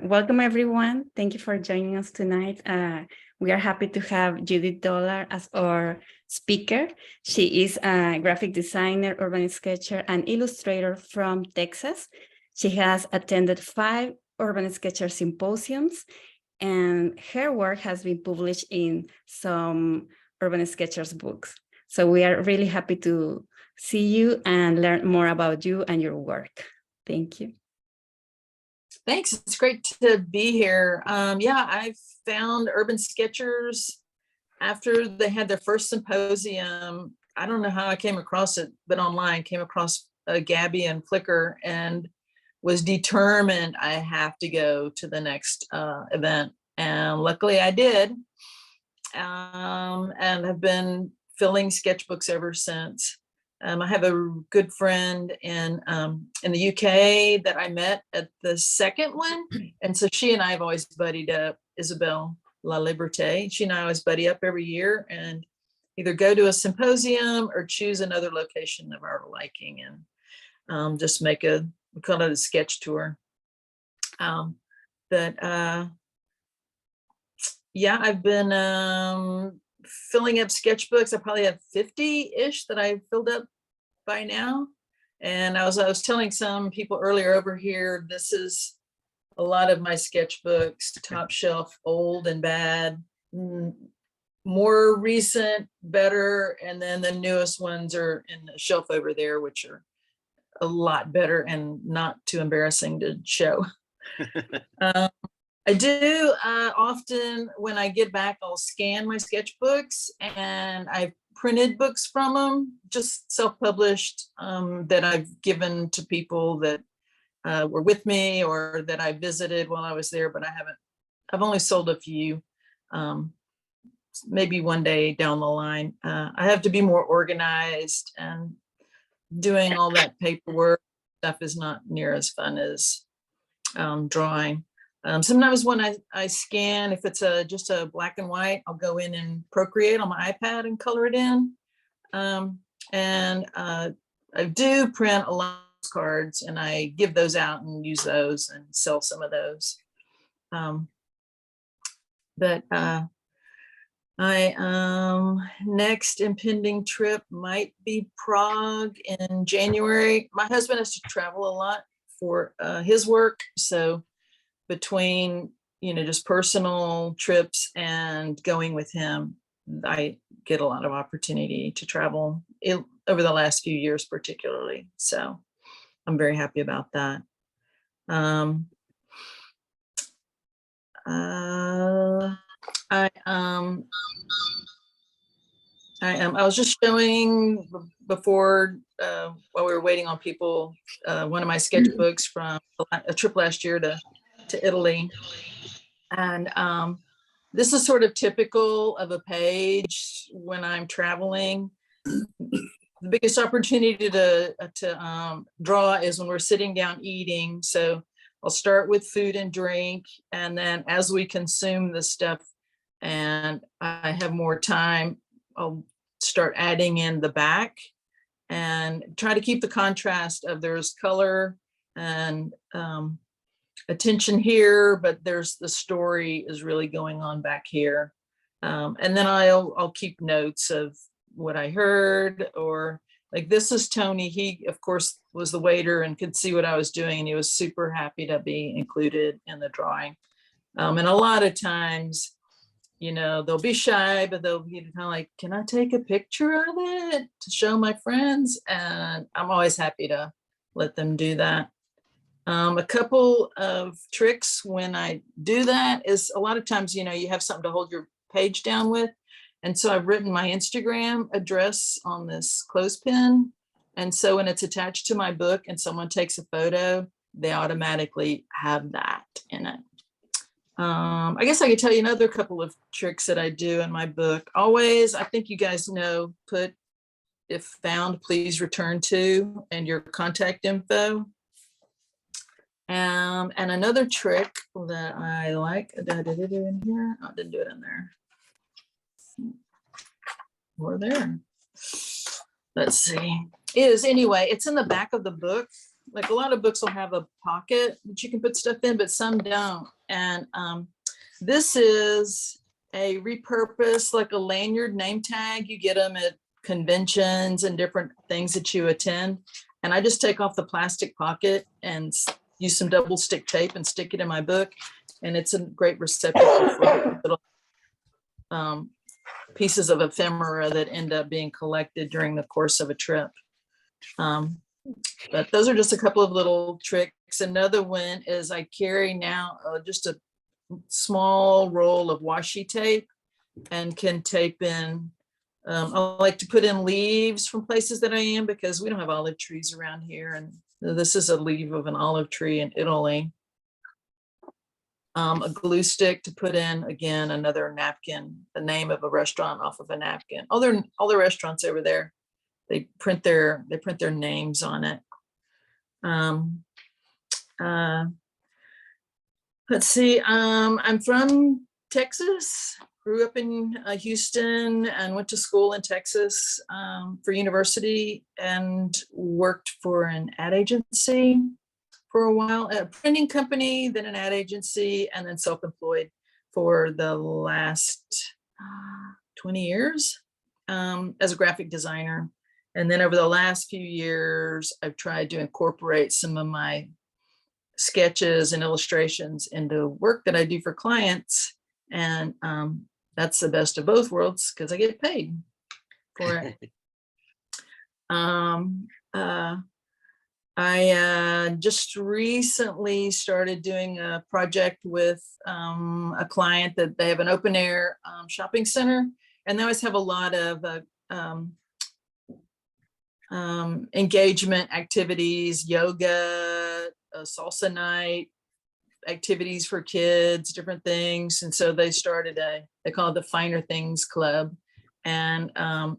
Welcome, everyone. Thank you for joining us tonight. We are happy to have Judith Dollar as our speaker. She is a graphic designer, urban sketcher, and illustrator from Texas. She has attended 5 urban sketcher symposiums, and her work has been published in some urban sketchers books. So we are really happy to see you and learn more about you and your work. Thank you. Thanks. It's great to be here. Yeah, I found Urban Sketchers after they had their first symposium. I don't know how I came across it, but online came across Gabby and Flickr and was determined I have to go to the next event. And luckily I did. And have been filling sketchbooks ever since. I have a good friend in the UK that I met at the second one. And so she and I have always buddied up, Isabel La Liberté. She and I always buddy up every year and either go to a symposium or choose another location of our liking and just make we call it a sketch tour. Yeah, I've been filling up sketchbooks. I probably have 50-ish that I've filled up by now. And I was telling some people earlier over here, this is a lot of my sketchbooks, top shelf, old and bad, more recent, better. And then the newest ones are in the shelf over there, which are a lot better and not too embarrassing to show. I do often, when I get back, I'll scan my sketchbooks, and I've printed books from them, just self-published, that I've given to people that were with me or that I visited while I was there, but I've only sold a few, maybe one day down the line. I have to be more organized, and doing all that paperwork stuff is not near as fun as drawing. Sometimes when I scan, if it's just a black and white, I'll go in and Procreate on my iPad and color it in. I do print a lot of cards, and I give those out and use those and sell some of those. Next impending trip might be Prague in January. My husband has to travel a lot for his work, so between just personal trips and going with him, I get a lot of opportunity to travel over the last few years particularly, so I'm very happy about that. I was just showing before while we were waiting on people, one of my sketchbooks from a trip last year to Italy. And this is sort of typical of a page when I'm traveling. The biggest opportunity to draw is when we're sitting down eating. So I'll start with food and drink, and then as we consume the stuff and I have more time, I'll start adding in the back and try to keep the contrast of there's color and attention here, but there's the story is really going on back here. And then I'll keep notes of what I heard, or like this is Tony. He of course was the waiter and could see what I was doing, and he was super happy to be included in the drawing. And a lot of times, they'll be shy, but they'll be kind of like, can I take a picture of it to show my friends? And I'm always happy to let them do that. A couple of tricks when I do that is a lot of times, you have something to hold your page down with. And so I've written my Instagram address on this clothespin. And so when it's attached to my book and someone takes a photo, they automatically have that in it. I guess I could tell you another couple of tricks that I do in my book. Always, I think you guys know, put if found, please return to, and your contact info. And another trick that I like, did I do it in here? I didn't do it in there. Or there. Let's see. Anyway, it's in the back of the book. like a lot of books will have a pocket that you can put stuff in, but some don't. And this is a repurposed, like a lanyard name tag. You get them at conventions and different things that you attend. And I just take off the plastic pocket and use some double stick tape and stick it in my book. And it's a great receptacle for little pieces of ephemera that end up being collected during the course of a trip. But those are just a couple of little tricks. Another one is I carry now just a small roll of washi tape and can tape in. I like to put in leaves from places that I am because we don't have olive trees around here. And this is a leaf of an olive tree in Italy. A glue stick to put in, again, another napkin, the name of a restaurant off of a napkin. All the restaurants over there, they print their names on it. Let's see, I'm from Texas, grew up in Houston and went to school in Texas for university and worked for an ad agency for a while, a printing company, then an ad agency, and then self-employed for the last 20 years as a graphic designer. And then over the last few years, I've tried to incorporate some of my sketches and illustrations into work that I do for clients. And that's the best of both worlds because I get paid for it. I just recently started doing a project with a client that they have an open air shopping center, and they always have a lot of engagement activities, yoga, salsa night, activities for kids, different things. And so they started they call it the Finer Things Club, and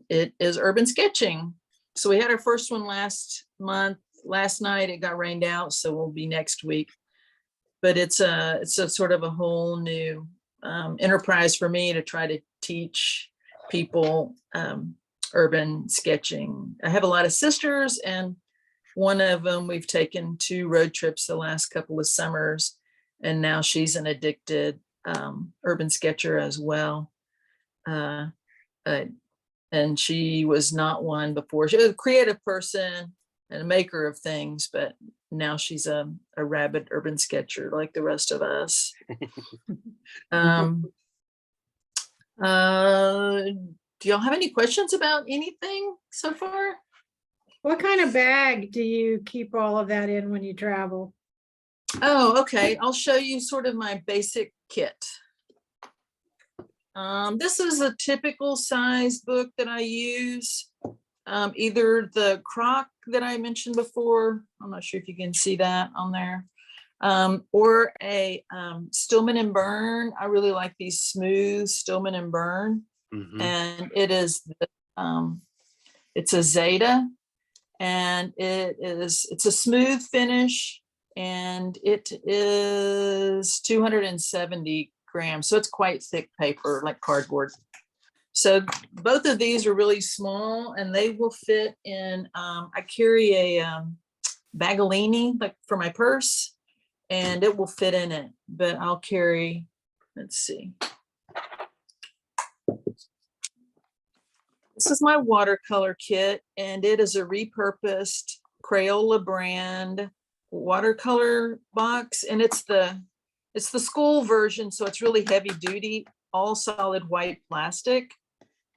it is urban sketching. So we had our first one last month. Last night it got rained out, so we'll be next week. But it's a sort of a whole new enterprise for me to try to teach people urban sketching. I have a lot of sisters, and one of them we've taken 2 road trips the last couple of summers, and now she's an addicted urban sketcher as well. And she was not one before. She was a creative person and a maker of things, but now she's a rabid urban sketcher like the rest of us. Do y'all have any questions about anything so far? What kind of bag do you keep all of that in when you travel? Oh, okay. I'll show you sort of my basic kit. This is a typical size book that I use. Either the croc that I mentioned before, I'm not sure if you can see that on there, or a Stillman and Burn. I really like these smooth Stillman and Burn. Mm-hmm. And it is, it's a Zeta, and it's a smooth finish, and it is 270 grams. So it's quite thick paper, like cardboard. So both of these are really small, and they will fit in. I carry a Bagolini, like for my purse, and it will fit in it. But I'll carry, let's see. This is my watercolor kit, and it is a repurposed Crayola brand watercolor box, and it's the school version, so it's really heavy duty, all solid white plastic.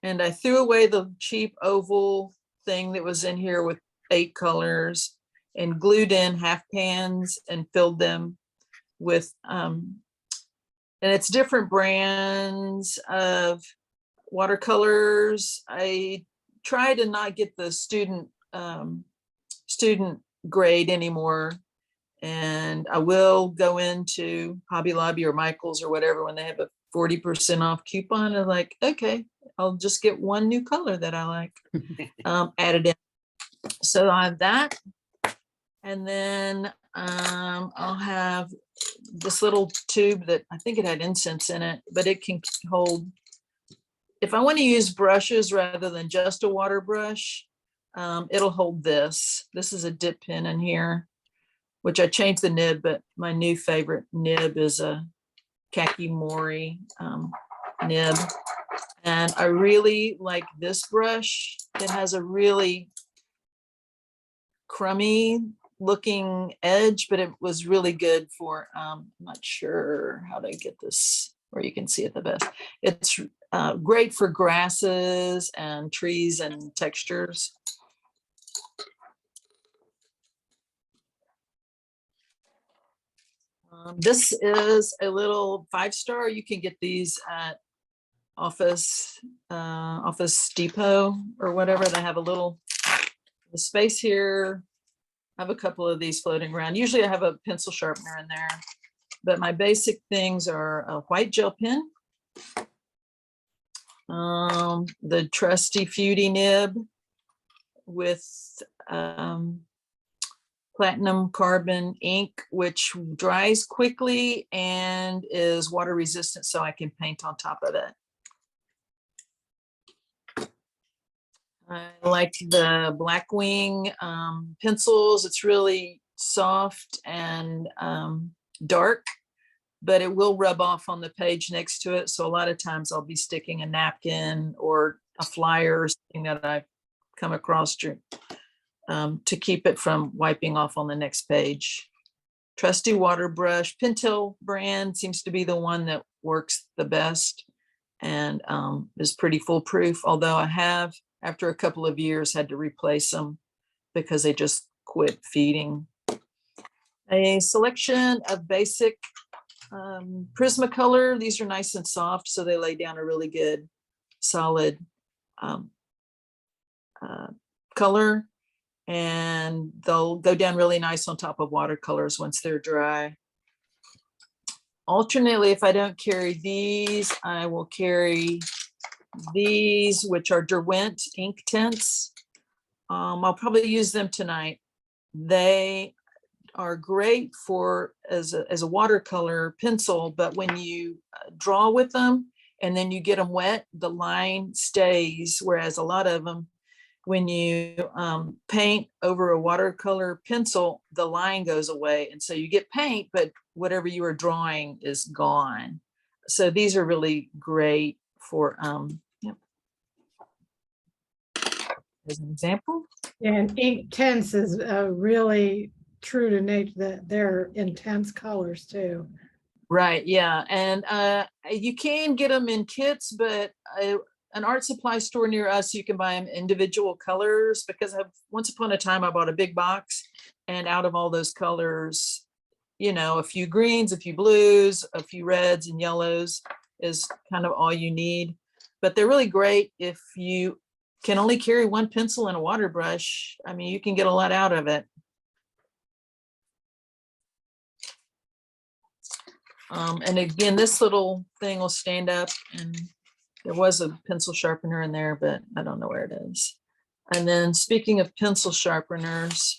And I threw away the cheap oval thing that was in here with 8 colors and glued in half pans and filled them with, and it's different brands of watercolors. I try to not get the student grade anymore. And I will go into Hobby Lobby or Michael's or whatever when they have a 40% off coupon. I'm like, okay, I'll just get one new color that I like added in. So I have that. And then I'll have this little tube that I think it had incense in it, but it can hold, if I want to use brushes rather than just a water brush, it'll hold this. This is a dip pen in here. which I changed the nib, but my new favorite nib is a khaki mori nib. And I really like this brush. It has a really crummy looking edge, but it was really good for, I'm not sure how to get this where you can see it the best. It's great for grasses and trees and textures. This is a little 5-star. You can get these at Office Depot or whatever. They have a little the space here. I have a couple of these floating around. Usually I have a pencil sharpener in there, but my basic things are a white gel pen, the trusty Feudy nib with platinum carbon ink, which dries quickly and is water resistant, so I can paint on top of it. I like the Blackwing pencils. It's really soft and dark, but it will rub off on the page next to it. So a lot of times I'll be sticking a napkin or a flyer or something that I've come across to keep it from wiping off on the next page. Trusty water brush. Pentel brand seems to be the one that works the best and is pretty foolproof, although I have, after a couple of years, had to replace them because they just quit feeding. A selection of basic Prismacolor. These are nice and soft, so they lay down a really good solid color, and they'll go down really nice on top of watercolors once they're dry. Alternately, if I don't carry these, I will carry these, which are Derwent ink tints. I'll probably use them tonight. They are great for as a watercolor pencil, but when you draw with them and then you get them wet, the line stays, whereas a lot of them, when you paint over a watercolor pencil, the line goes away, and so you get paint, but whatever you were drawing is gone. So these are really great for as an example. And ink tints is really true to nature, that they're intense colors too. Right, yeah, and you can get them in kits, but an art supply store near us, you can buy them individual colors, because once upon a time I bought a big box, and out of all those colors, you know, a few greens, a few blues, a few reds and yellows is kind of all you need. But they're really great if you can only carry one pencil and a water brush. I mean, you can get a lot out of it. And again, this little thing will stand up, and there was a pencil sharpener in there, but I don't know where it is. And then speaking of pencil sharpeners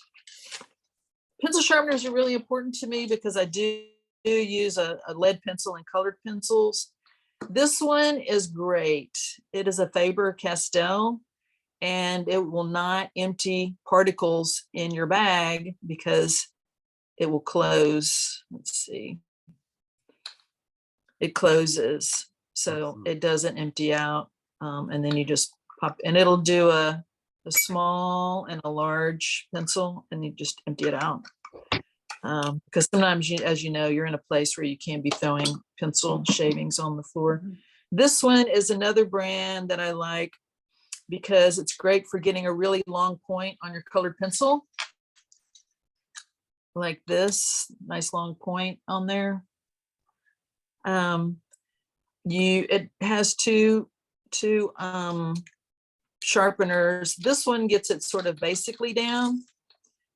are really important to me because I do use a lead pencil and colored pencils. This one is great. It is a Faber-Castell, and it will not empty particles in your bag because it will close. Let's see. It closes, so it doesn't empty out. And then you just pop, and it'll do a small and a large pencil, and you just empty it out. Because sometimes, as you know, you're in a place where you can't be throwing pencil shavings on the floor. This one is another brand that I like because it's great for getting a really long point on your colored pencil. Like this, nice long point on there. It has two sharpeners. This one gets it sort of basically down,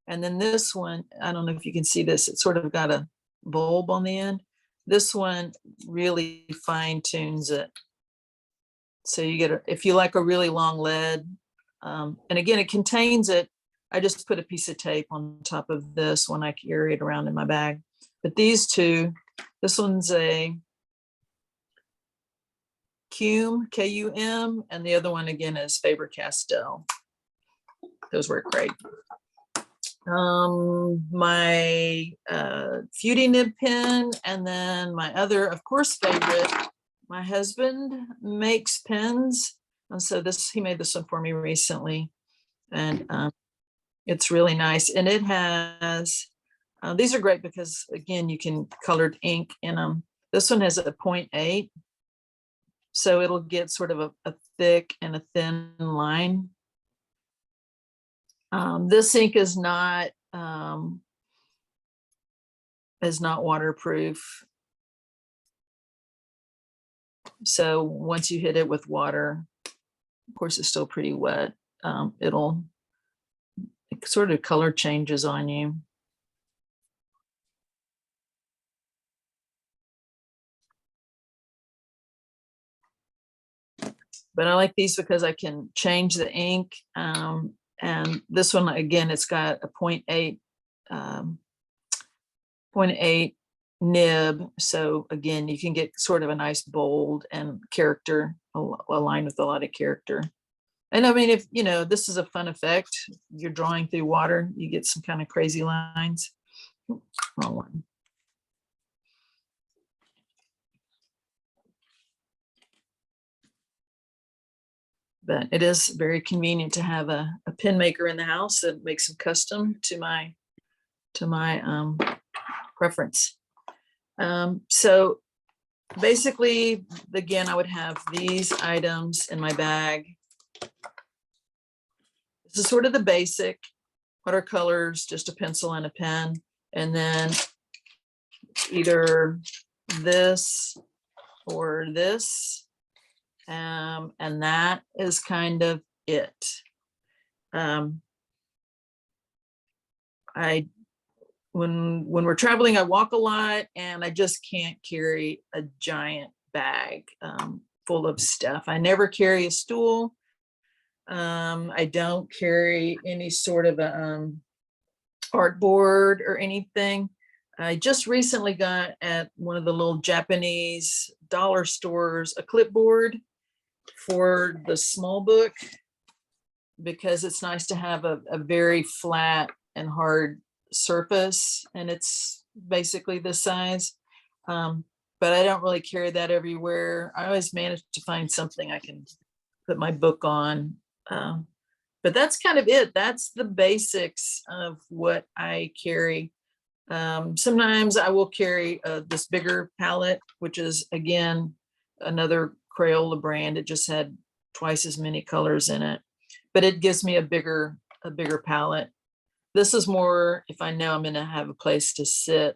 and then this one, I don't know if you can see this, it's sort of got a bulb on the end. This one really fine tunes it, so you get if you like a really long lead, and again, it contains it. I just put a piece of tape on top of this when I carry it around in my bag. But these two, this one's a Cum, K-U-M, and the other one again is Faber-Castell. Those work great. My Feudy nib pen, and then my other, of course, favorite. My husband makes pens, and so he made this one for me recently, and it's really nice. And it has these are great because again you can colored ink in them. This one has a 0.8, so it'll get sort of a thick and a thin line. This ink is not waterproof. So once you hit it with water, of course it's still pretty wet, it sort of color changes on you. But I like these because I can change the ink. And this one, again, it's got a 0.8 nib. So again, you can get sort of a nice bold and character aligned with a lot of character. And I mean, if you know, this is a fun effect. You're drawing through water, you get some kind of crazy lines. Wrong one. But it is very convenient to have a pen maker in the house that makes them custom to my preference. So basically, again, I would have these items in my bag. This is sort of the basic watercolors, just a pencil and a pen, and then either this or this. And that is kind of it. When we're traveling, I walk a lot, and I just can't carry a giant bag full of stuff. I never carry a stool. I don't carry any sort of a art board or anything. I just recently got at one of the little Japanese dollar stores a clipboard for the small book, because it's nice to have a very flat and hard surface, and it's basically this size. But I don't really carry that everywhere. I always manage to find something I can put my book on. But that's kind of it. That's the basics of what I carry. Sometimes I will carry this bigger palette, which is again another Crayola brand. It just had twice as many colors in it, but it gives me a bigger palette. This is more if I know I'm going to have a place to sit,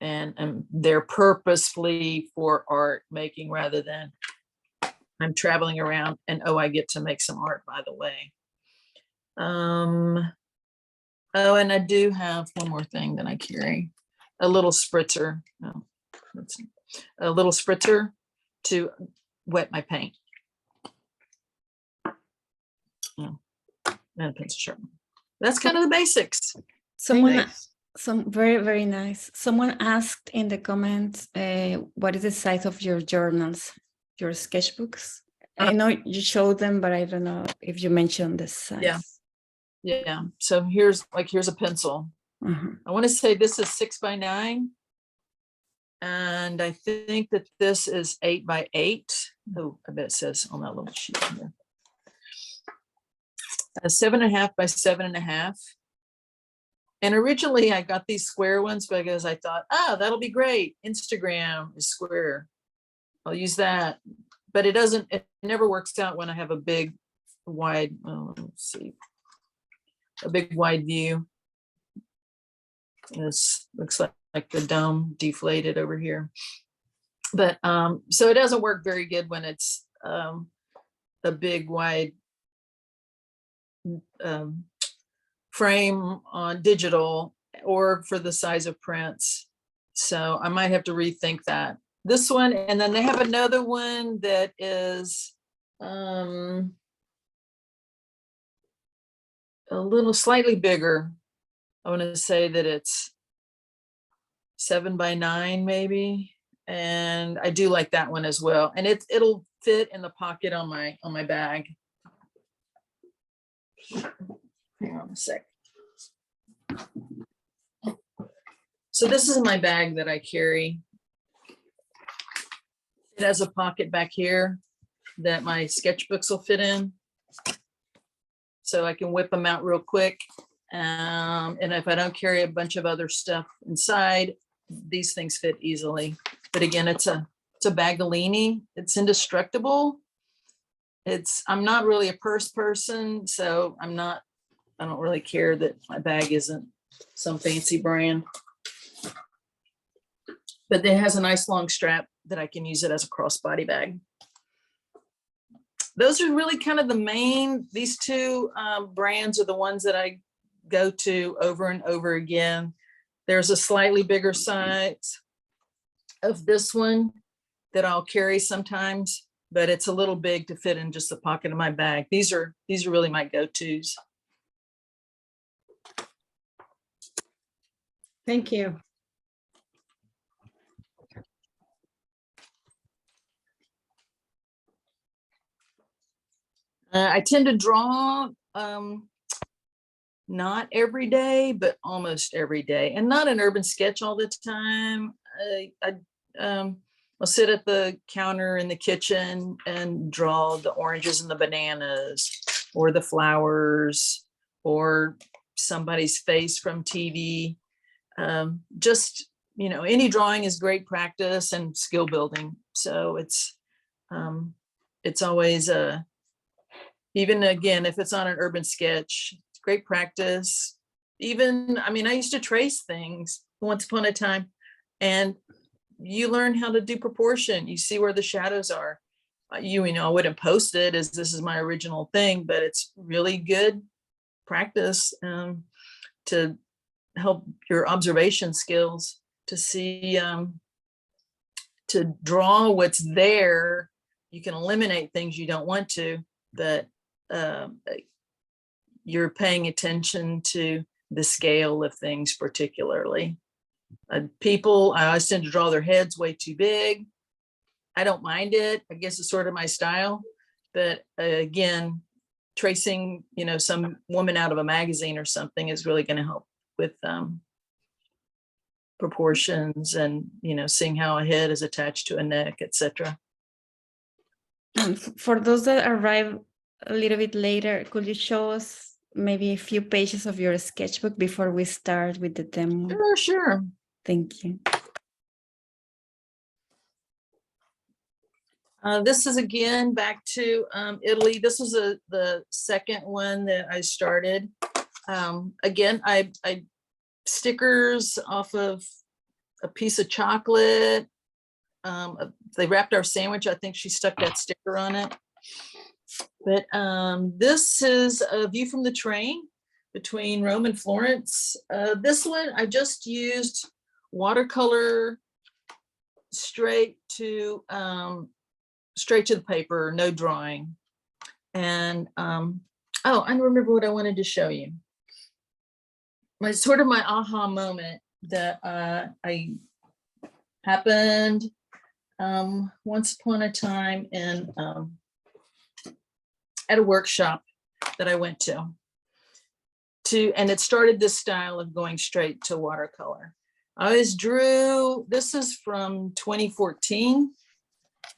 and they're purposefully for art making rather than I'm traveling around and oh, I get to make some art by the way. Oh, and I do have one more thing that I carry, a little spritzer. Oh, a little spritzer to wet my paint. Oh, and a pencil sharpener. That's kind of the basics. Some very, very nice. Someone asked in the comments, what is the size of your journals, your sketchbooks? I know you showed them, but I don't know if you mentioned the size. Yeah. So here's a pencil. I want to say this is 6 by 9. And I think that this is 8 by 8. Oh, I bet it says on that little sheet here. 7.5 by 7.5. And originally I got these square ones because I thought, oh, that'll be great. Instagram is square. I'll use that. But it never works out when I have a big wide, let's see, a big wide view. This looks like the dome deflated over here. But so it doesn't work very good when it's a big wide frame on digital or for the size of prints. So I might have to rethink that. This one, and then they have another one that is a little slightly bigger. I want to say that it's 7 by 9 maybe, and I do like that one as well. And it'll fit in the pocket on my bag. Hang on a sec. So this is my bag that I carry. It has a pocket back here that my sketchbooks will fit in. So I can whip them out real quick. And if I don't carry a bunch of other stuff inside, these things fit easily. But again, it's a Bagolini. It's indestructible. I'm not really a purse person, so I don't really care that my bag isn't some fancy brand. But it has a nice long strap that I can use it as a crossbody bag. Those are really kind of the main, these two brands are the ones that I go to over and over again. There's a slightly bigger size of this one that I'll carry sometimes, but it's a little big to fit in just the pocket of my bag. These are really my go-tos. Thank you. I tend to draw not every day, but almost every day, and not an urban sketch all the time. I'll sit at the counter in the kitchen and draw the oranges and the bananas, or the flowers, or somebody's face from TV. Just, any drawing is great practice and skill building. So it's always even again, if it's on an urban sketch, it's great practice. Even, I used to trace things once upon a time, and you learn how to do proportion. You see where the shadows are. I wouldn't post it as this is my original thing, but it's really good practice to help your observation skills, to see, to draw what's there. You can eliminate things you don't want to, but you're paying attention to the scale of things particularly. People, I always tend to draw their heads way too big. I don't mind it. I guess it's sort of my style. But again, tracing, some woman out of a magazine or something is really going to help with proportions and, seeing how a head is attached to a neck, etc. For those that arrive a little bit later, could you show us maybe a few pages of your sketchbook before we start with the demo? Sure. Thank you. This is again back to Italy. This was the second one that I started. Again, I stickers off of a piece of chocolate. They wrapped our sandwich. I think she stuck that sticker on it. But this is a view from the train between Rome and Florence. This one I just used watercolor straight to the paper, no drawing. And oh, I remember what I wanted to show you. My aha moment that I happened once upon a time in at a workshop that I went to, and it started this style of going straight to watercolor. I always drew, this is from 2014.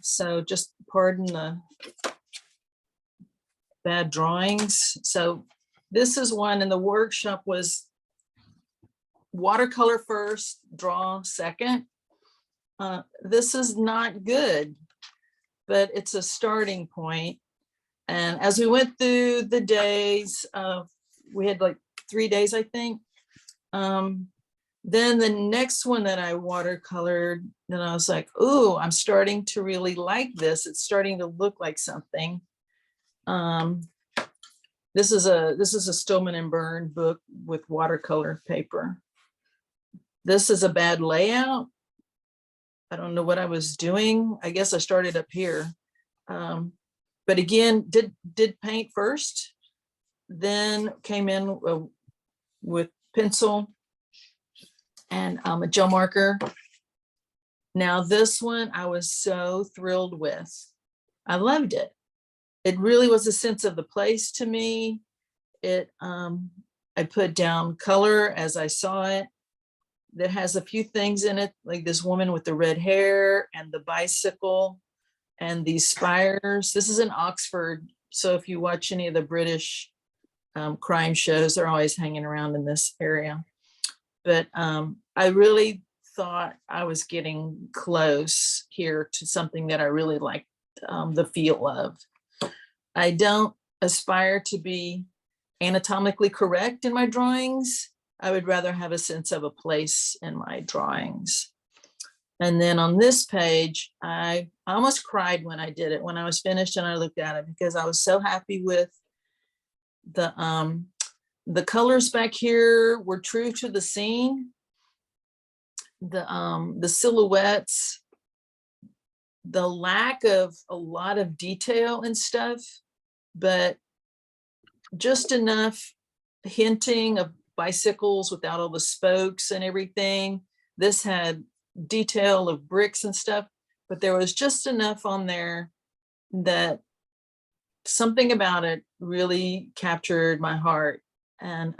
So just pardon the bad drawings. So this is one, and the workshop was watercolor first, draw second. This is not good, but it's a starting point. And as we went through the days, we had like 3 days, I think. Then the next one that I watercolored, then I was like, "Ooh, I'm starting to really like this. It's starting to look like something." This is a Stillman and Byrne book with watercolor paper. This is a bad layout. I don't know what I was doing. I guess I started up here. But again, did paint first, then came in with pencil and a gel marker. Now this one I was so thrilled with. I loved it. It really was a sense of the place to me. It I put down color as I saw it. That has a few things in it, like this woman with the red hair and the bicycle and these spires. This is in Oxford. So if you watch any of the British crime shows, they're always hanging around in this area. But I really thought I was getting close here to something that I really liked the feel of. I don't aspire to be anatomically correct in my drawings. I would rather have a sense of a place in my drawings. And then on this page, I almost cried when I did it, when I was finished and I looked at it, because I was so happy with the colors back here were true to the scene. The silhouettes, the lack of a lot of detail and stuff, but just enough hinting of bicycles without all the spokes and everything. This had detail of bricks and stuff, but there was just enough on there that something about it really captured my heart. And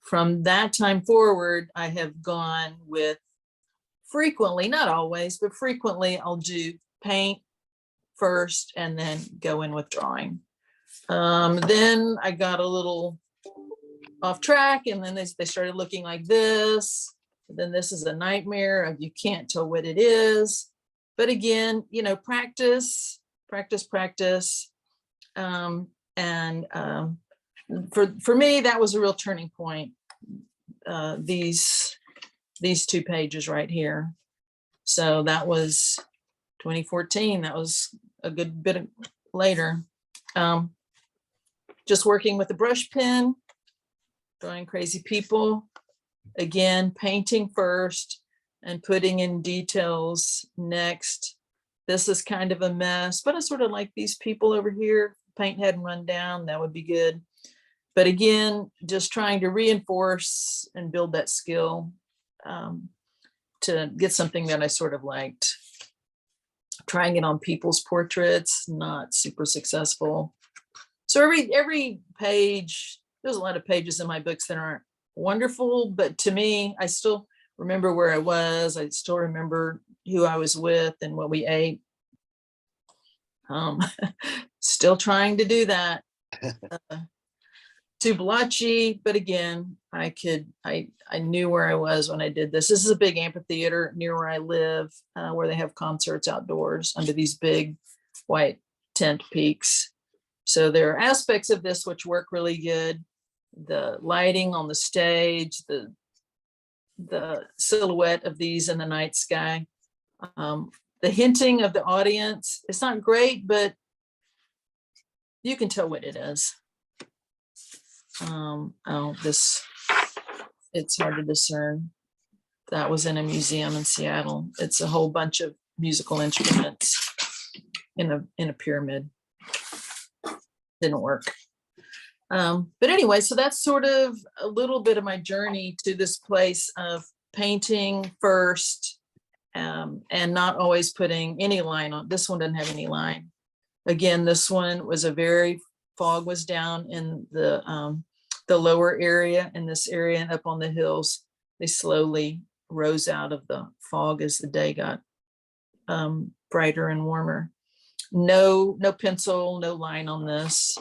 from that time forward, I have gone with frequently, not always, but frequently I'll do paint first and then go in with drawing. Then I got a little off track, and then they started looking like this. Then this is a nightmare of you can't tell what it is. But again, you know, practice. For me, that was a real turning point. These 2 pages right here. So that was 2014. That was a good bit later. Just working with a brush pen, drawing crazy people. Again, painting first and putting in details next. This is kind of a mess, but I sort of like these people over here. Paint hadn't run down, that would be good. But again, just trying to reinforce and build that skill to get something that I sort of liked. Trying it on people's portraits, not super successful. So every page, there's a lot of pages in my books that aren't wonderful, but to me, I still remember where I was. I still remember who I was with and what we ate. Still trying to do that. Too blotchy, but again, I knew where I was when I did this. This is a big amphitheater near where I live, where they have concerts outdoors under these big white tent peaks. So there are aspects of this which work really good. The lighting on the stage, the silhouette of these in the night sky, the hinting of the audience. It's not great, but you can tell what it is. It's hard to discern. That was in a museum in Seattle. It's a whole bunch of musical instruments in a pyramid. Didn't work. But anyway, so that's sort of a little bit of my journey to this place of painting first, and not always putting any line on. This one doesn't have any line. Again, this one was fog was down in the lower area, in this area, and up on the hills. They slowly rose out of the fog as the day got brighter and warmer. No pencil, no line on this.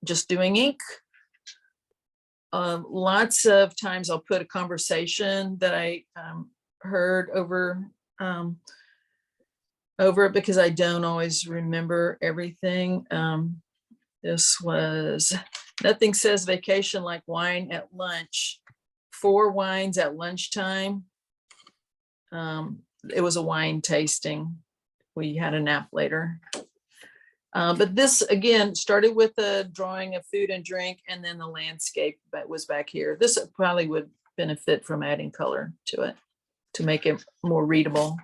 Just doing ink. Lots of times I'll put a conversation that I heard over it, because I don't always remember everything. This was, nothing says vacation like wine at lunch. 4 wines at lunchtime. It was a wine tasting. We had a nap later. But this, again, started with a drawing of food and drink, and then the landscape that was back here. This probably would benefit from adding color to it to make it more readable.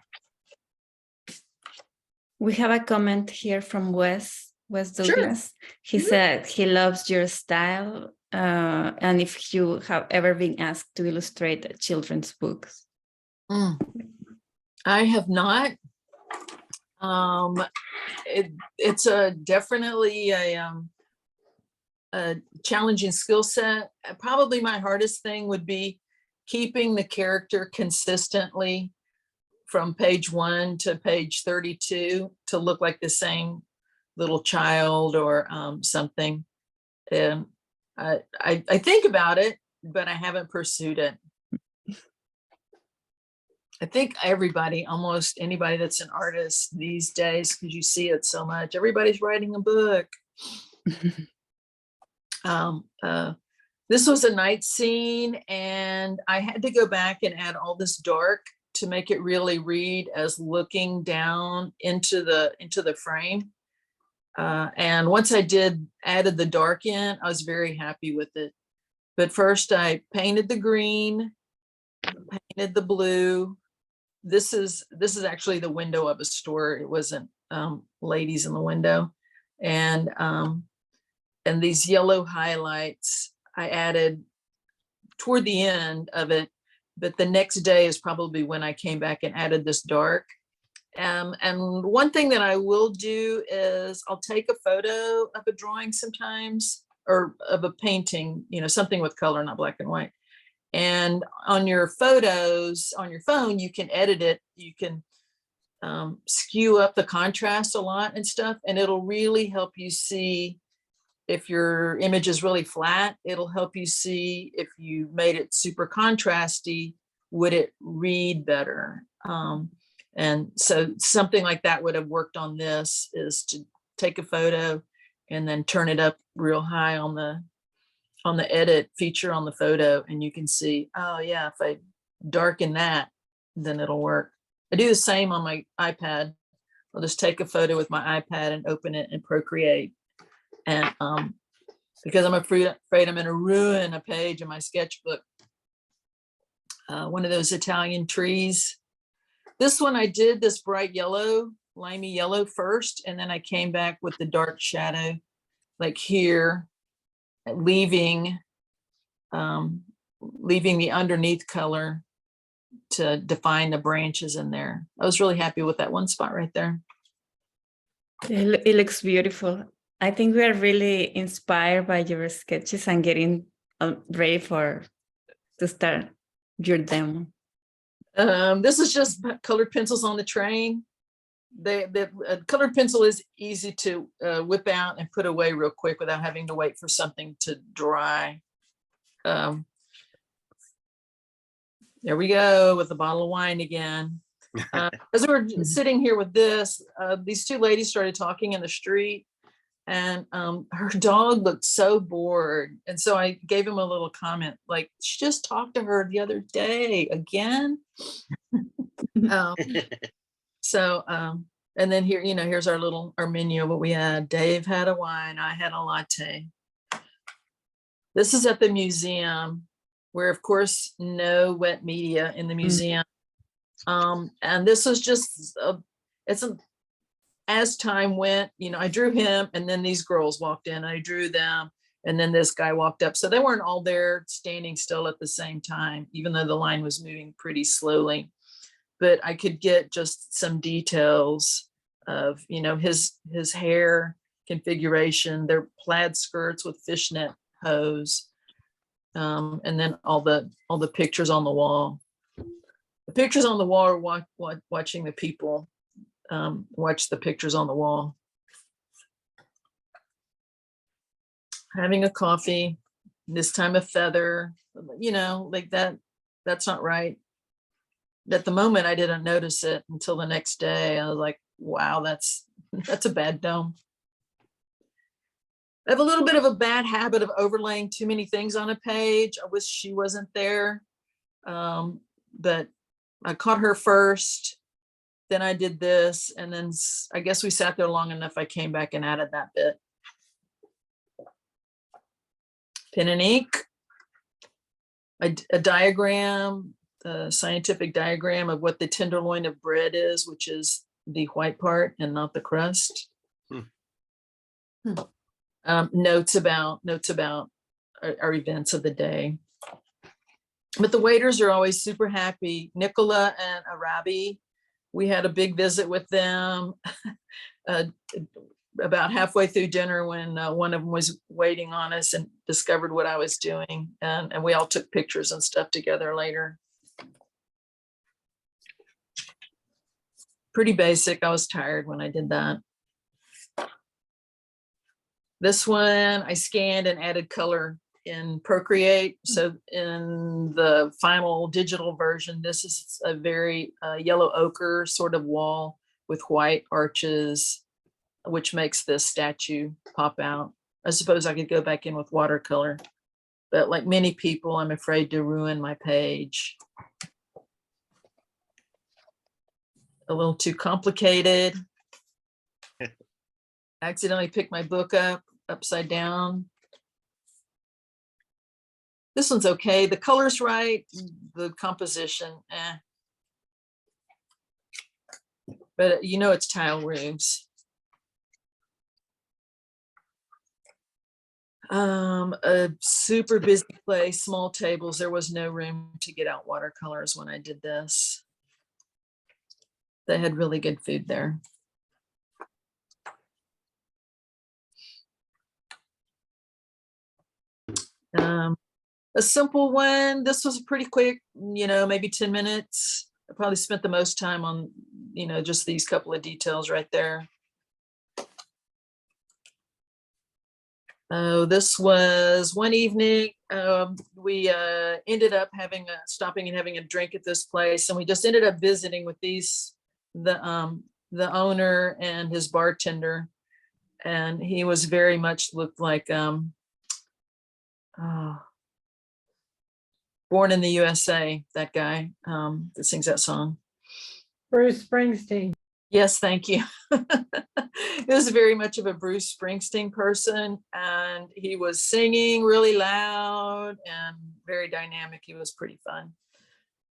We have a comment here from Wes Douglas. Sure. He said he loves your style, and if you have ever been asked to illustrate children's books. I have not. It's definitely a a challenging skill set. Probably my hardest thing would be keeping the character consistently from page 1 to page 32 to look like the same little child or something. And I think about it, but I haven't pursued it. I think everybody, almost anybody that's an artist these days, because you see it so much, everybody's writing a book. This was a night scene, and I had to go back and add all this dark to make it really read as looking down into the frame. And once I added the dark in, I was very happy with it. But first I painted the green, painted the blue. This is actually the window of a store. It wasn't ladies in the window. And these yellow highlights I added toward the end of it, but the next day is probably when I came back and added this dark. And one thing that I will do is I'll take a photo of a drawing sometimes, or of a painting, something with color, not black and white. And on your photos on your phone, you can edit it. You can skew up the contrast a lot and stuff, and it'll really help you see if your image is really flat. It'll help you see if you made it super contrasty, would it read better? And so something like that would have worked on this, is to take a photo and then turn it up real high on the edit feature on the photo, and you can see, oh yeah, if I darken that, then it'll work. I do the same on my iPad. I'll just take a photo with my iPad and open it in Procreate. And because I'm afraid I'm going to ruin a page in my sketchbook. One of those Italian trees. This one I did this bright yellow, limey yellow first, and then I came back with the dark shadow, like here, leaving the underneath color to define the branches in there. I was really happy with that one spot right there. It looks beautiful. I think we are really inspired by your sketches and getting ready to start your demo. This is just colored pencils on the train. The colored pencil is easy to whip out and put away real quick without having to wait for something to dry. There we go with the bottle of wine again. As we were sitting here with this, these two ladies started talking in the street, and her dog looked so bored. And so I gave him a little comment, like, she just talked to her the other day again. And then here, here's our menu of what we had. Dave had a wine, I had a latte. This is at the museum, where of course, no wet media in the museum. And this was just, as time went, I drew him, and then these girls walked in, I drew them, and then this guy walked up. So they weren't all there standing still at the same time, even though the line was moving pretty slowly. But I could get just some details of, his hair configuration, their plaid skirts with fishnet hose, and then all the pictures on the wall. The pictures on the wall are watching the people watch the pictures on the wall. Having a coffee, this time a feather, like that. That's not right. At the moment, I didn't notice it until the next day. I was like, wow, that's a bad dome. I have a little bit of a bad habit of overlaying too many things on a page. I wish she wasn't there. But I caught her first, then I did this, and then I guess we sat there long enough, I came back and added that bit. Pen and ink, a diagram, a scientific diagram of what the tenderloin of bread is, which is the white part and not the crust. Notes about our events of the day. But the waiters are always super happy. Nicola and Arabi, we had a big visit with them. about halfway through dinner when one of them was waiting on us and discovered what I was doing. And we all took pictures and stuff together later. Pretty basic. I was tired when I did that. This one I scanned and added color in Procreate. So in the final digital version, this is a very yellow ochre sort of wall with white arches, which makes this statue pop out. I suppose I could go back in with watercolor, but like many people, I'm afraid to ruin my page. A little too complicated. Accidentally picked my book up upside down. This one's okay. The color's right. The composition, But you know it's tile rooms. A super busy place, small tables. There was no room to get out watercolors when I did this. They had really good food there. A simple one. This was pretty quick, you know, maybe 10 minutes. I probably spent the most time on, you know, just these couple of details right there. Oh, this was one evening. We ended up stopping and having a drink at this place, and we just ended up visiting with the owner and his bartender, and he was very much looked like Born in the USA, that guy that sings that song. Bruce Springsteen. Yes, thank you. He was very much of a Bruce Springsteen person, and he was singing really loud and very dynamic. He was pretty fun.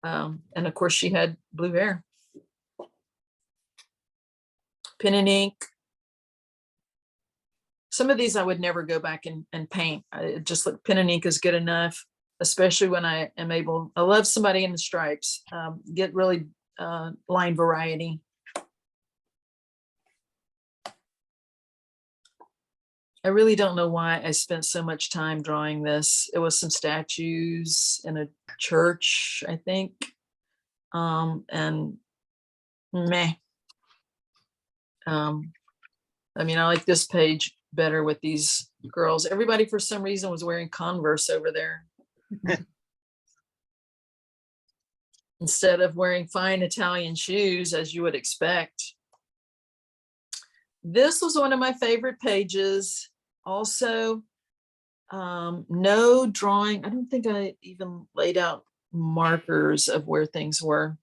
And of course, she had blue hair. Pen and ink. Some of these I would never go back and paint. Just like pen and ink is good enough, especially when I am able. I love somebody in the stripes. Get really line variety. I really don't know why I spent so much time drawing this. It was some statues in a church, I think. And meh. I mean, I like this page better with these girls. Everybody for some reason was wearing Converse over there. Instead of wearing fine Italian shoes, as you would expect. This was one of my favorite pages. Also, no drawing. I don't think I even laid out markers of where things were.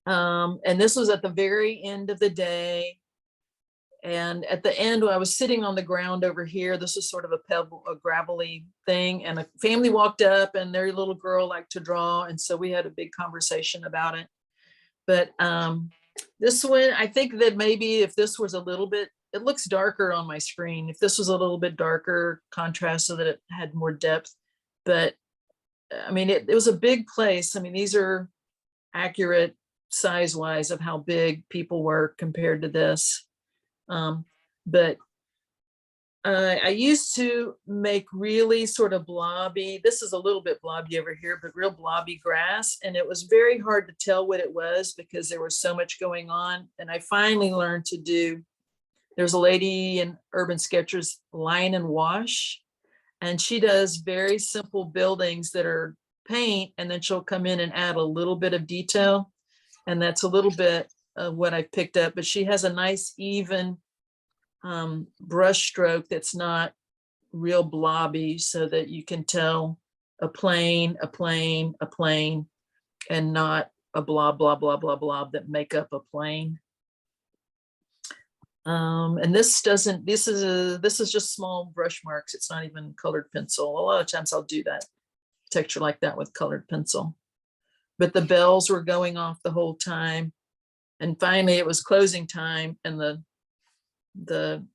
And this was at the very end of the day. And at the end, when I was sitting on the ground over here, this was sort of a gravelly thing. And a family walked up, and their little girl liked to draw. And so we had a big conversation about it. But this one, I think that maybe if this was a little bit, it looks darker on my screen. If this was a little bit darker contrast so that it had more depth. But I mean, it was a big place. I mean, these are accurate size-wise of how big people were compared to this. But I used to make really sort of blobby. This is a little bit blobby over here, but real blobby grass. And it was very hard to tell what it was because there was so much going on. And I finally learned to do, there's a lady in Urban Sketchers, Line and Wash, and she does very simple buildings that are paint, and then she'll come in and add a little bit of detail. And that's a little bit of what I picked up, but she has a nice even brush stroke that's not real blobby, so that you can tell a plane, a plane, a plane, and not a blob, blob, blob, blob, blob that make up a plane. And this doesn't, this is just small brush marks. It's not even colored pencil. A lot of times I'll do that texture like that with colored pencil, but the bells were going off the whole time. And finally it was closing time, and the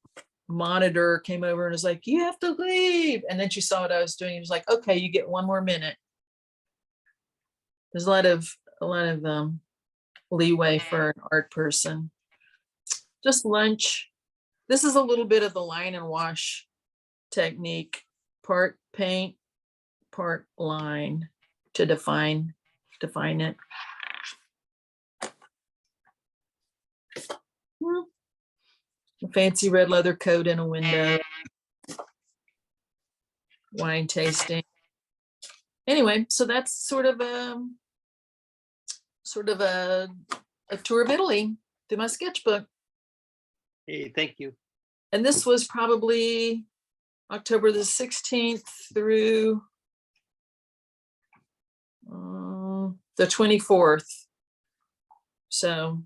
monitor came over and was like, "You have to leave." And then she saw what I was doing. He was like, "Okay, you get 1 more minute." There's a lot of leeway for an art person. Just lunch. This is a little bit of the line and wash technique, part paint, part line to define it. A fancy red leather coat in a window. Wine tasting. Anyway, so that's sort of a tour of Italy through my sketchbook. Hey, thank you. And this was probably October the 16th through the 24th. So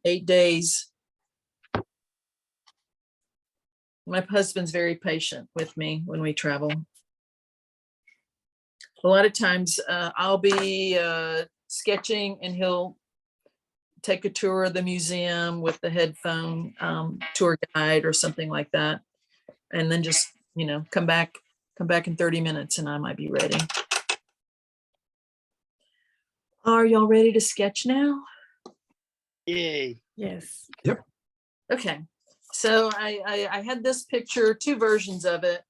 8 days. My husband's very patient with me when we travel. A lot of times I'll be sketching and he'll take a tour of the museum with the headphone tour guide or something like that. And then just, you know, come back in 30 minutes and I might be ready. Are y'all ready to sketch now? Yay. Yes. Okay. So I had this picture, two versions of it.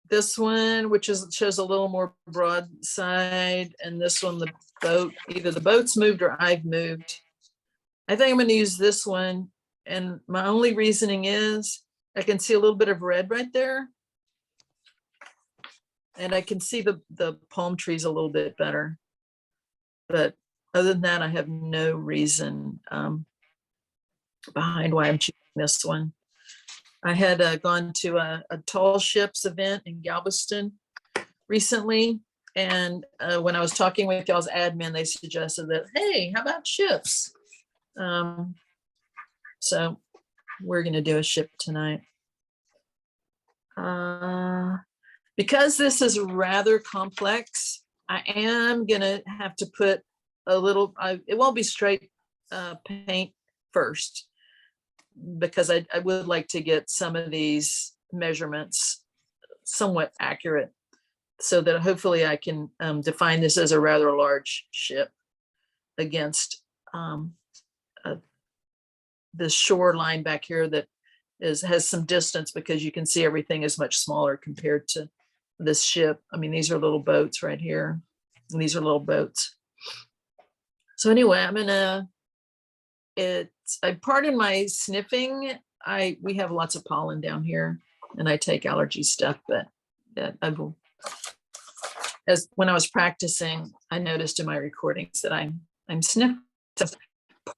This one, which shows a little more broad side, and this one, the boat, either the boat's moved or I've moved. I think I'm going to use this one. And my only reasoning is I can see a little bit of red right there. And I can see the palm trees a little bit better. But other than that, I have no reason behind why I'm choosing this one. I had gone to a tall ships event in Galveston recently. And when I was talking with y'all's admin, they suggested that, hey, how about ships? So we're going to do a ship tonight. Because this is rather complex, I am going to have to put a little, it won't be straight paint first, because I would like to get some of these measurements somewhat accurate so that hopefully I can define this as a rather large ship against the shoreline back here that has some distance, because you can see everything is much smaller compared to this ship. I mean, these are little boats right here, and these are little boats. So anyway, I'm gonna, pardon my sniffing. We have lots of pollen down here, and I take allergy stuff, but as when I was practicing, I noticed in my recordings that I'm sniffing. So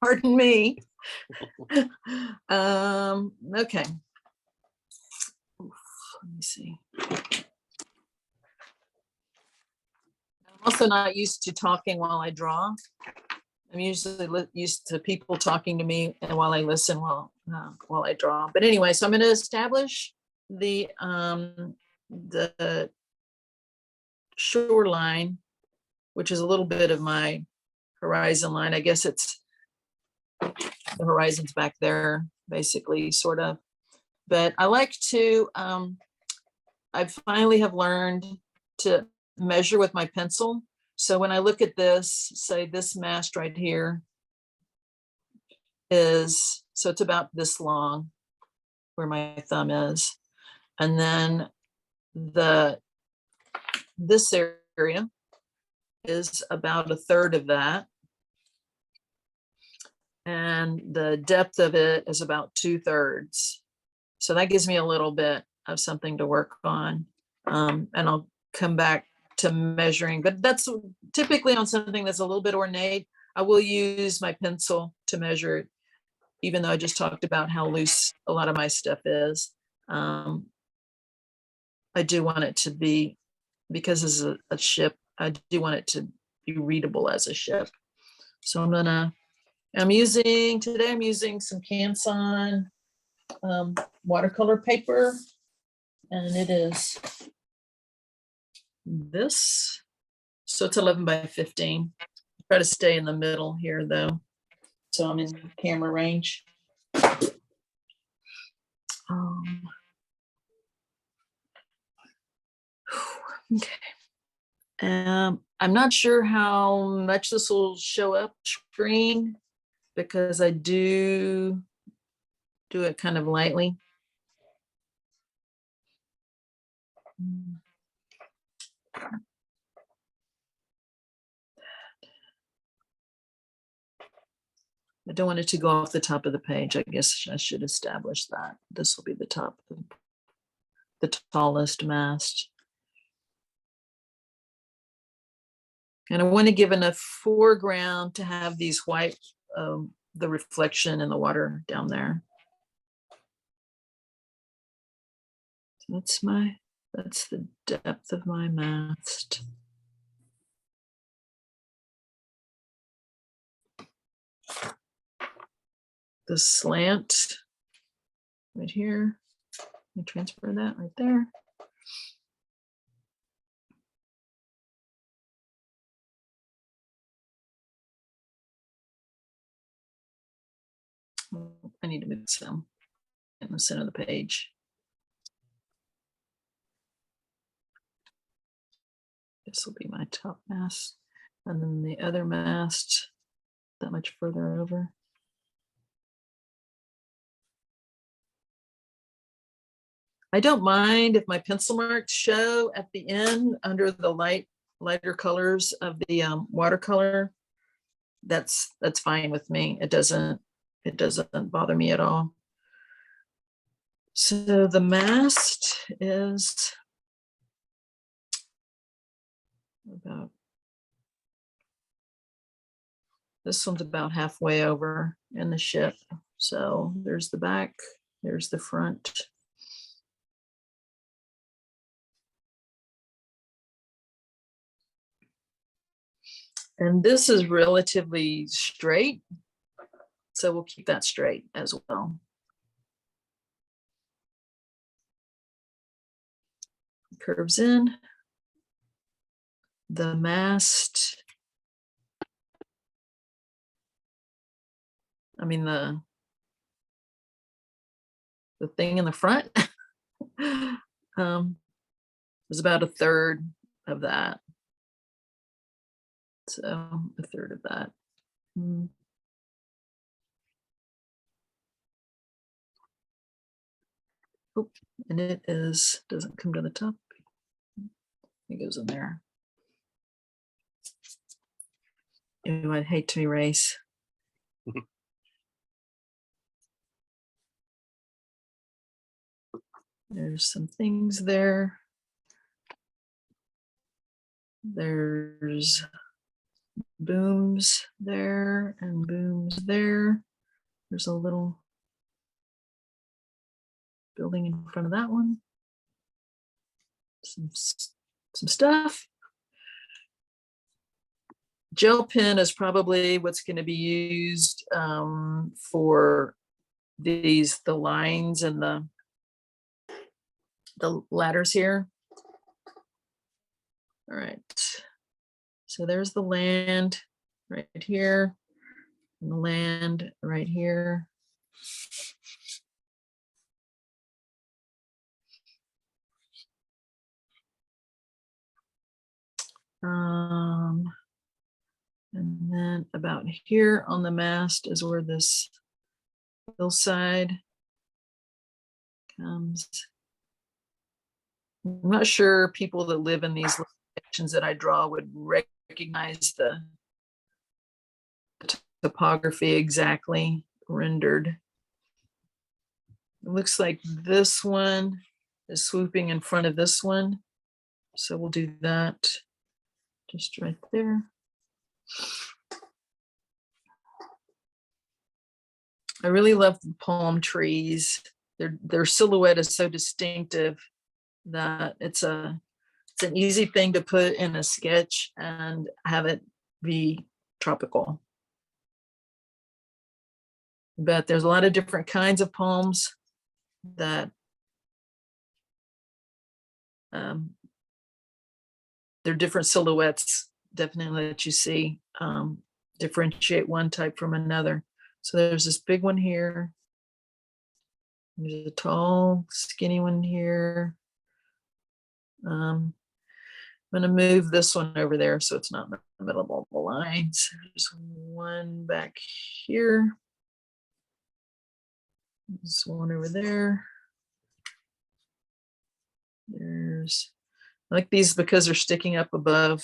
pardon me. Okay. Let me see. I'm also not used to talking while I draw. I'm usually used to people talking to me and while I listen while I draw. But anyway, so I'm going to establish the shoreline, which is a little bit of my horizon line. I guess it's the horizon's back there, basically, sort of. But I like to, I finally have learned to measure with my pencil. So when I look at this, say this mast right here is, so it's about this long where my thumb is. And then this area is about a third of that. And the depth of it is about 2/3. So that gives me a little bit of something to work on. And I'll come back to measuring, but that's typically on something that's a little bit ornate. I will use my pencil to measure it, even though I just talked about how loose a lot of my stuff is. I do want it to be, because this is a ship, I do want it to be readable as a ship. So today I'm using some Canson watercolor paper, and it is this. So it's 11 by 15. Try to stay in the middle here though, so I'm in camera range. Okay. I'm not sure how much this will show up screen. because I do it kind of lightly. I don't want it to go off the top of the page. I guess I should establish that. This will be the top, the tallest mast. And I want to give enough foreground to have these white, the reflection in the water down there. So that's the depth of my mast. The slant right here. Let me transfer that right there. I need to move some in the center of the page. This will be my top mast, and then the other mast that much further over. I don't mind if my pencil marks show at the end under the lighter colors of the watercolor. That's fine with me. It doesn't bother me at all. So the mast is about, this one's about halfway over in the ship. So there's the back, there's the front. And this is relatively straight, so we'll keep that straight as well. Curves in. The mast, I mean the thing in the front is about a third of that. So a third of that. Oh, and it doesn't come to the top. It goes in there. Ew, I'd hate to erase. There's some things there. There's booms there and booms there. There's a little building in front of that one. Some stuff. Gel pen is probably what's going to be used for the lines and the ladders here. All right. So there's the land right here, and the land right here. And then about here on the mast is where this hillside comes. I'm not sure people that live in these locations that I draw would recognize the topography exactly rendered. It looks like this one is swooping in front of this one. So we'll do that just right there. I really love the palm trees. Their silhouette is so distinctive that it's an easy thing to put in a sketch and have it be tropical. But there's a lot of different kinds of palms that they're different silhouettes definitely that you see differentiate one type from another. So there's this big one here. There's a tall, skinny one here. I'm going to move this one over there so it's not in the middle of all the lines. There's one one back here. There's one over there. There's, I like these because they're sticking up above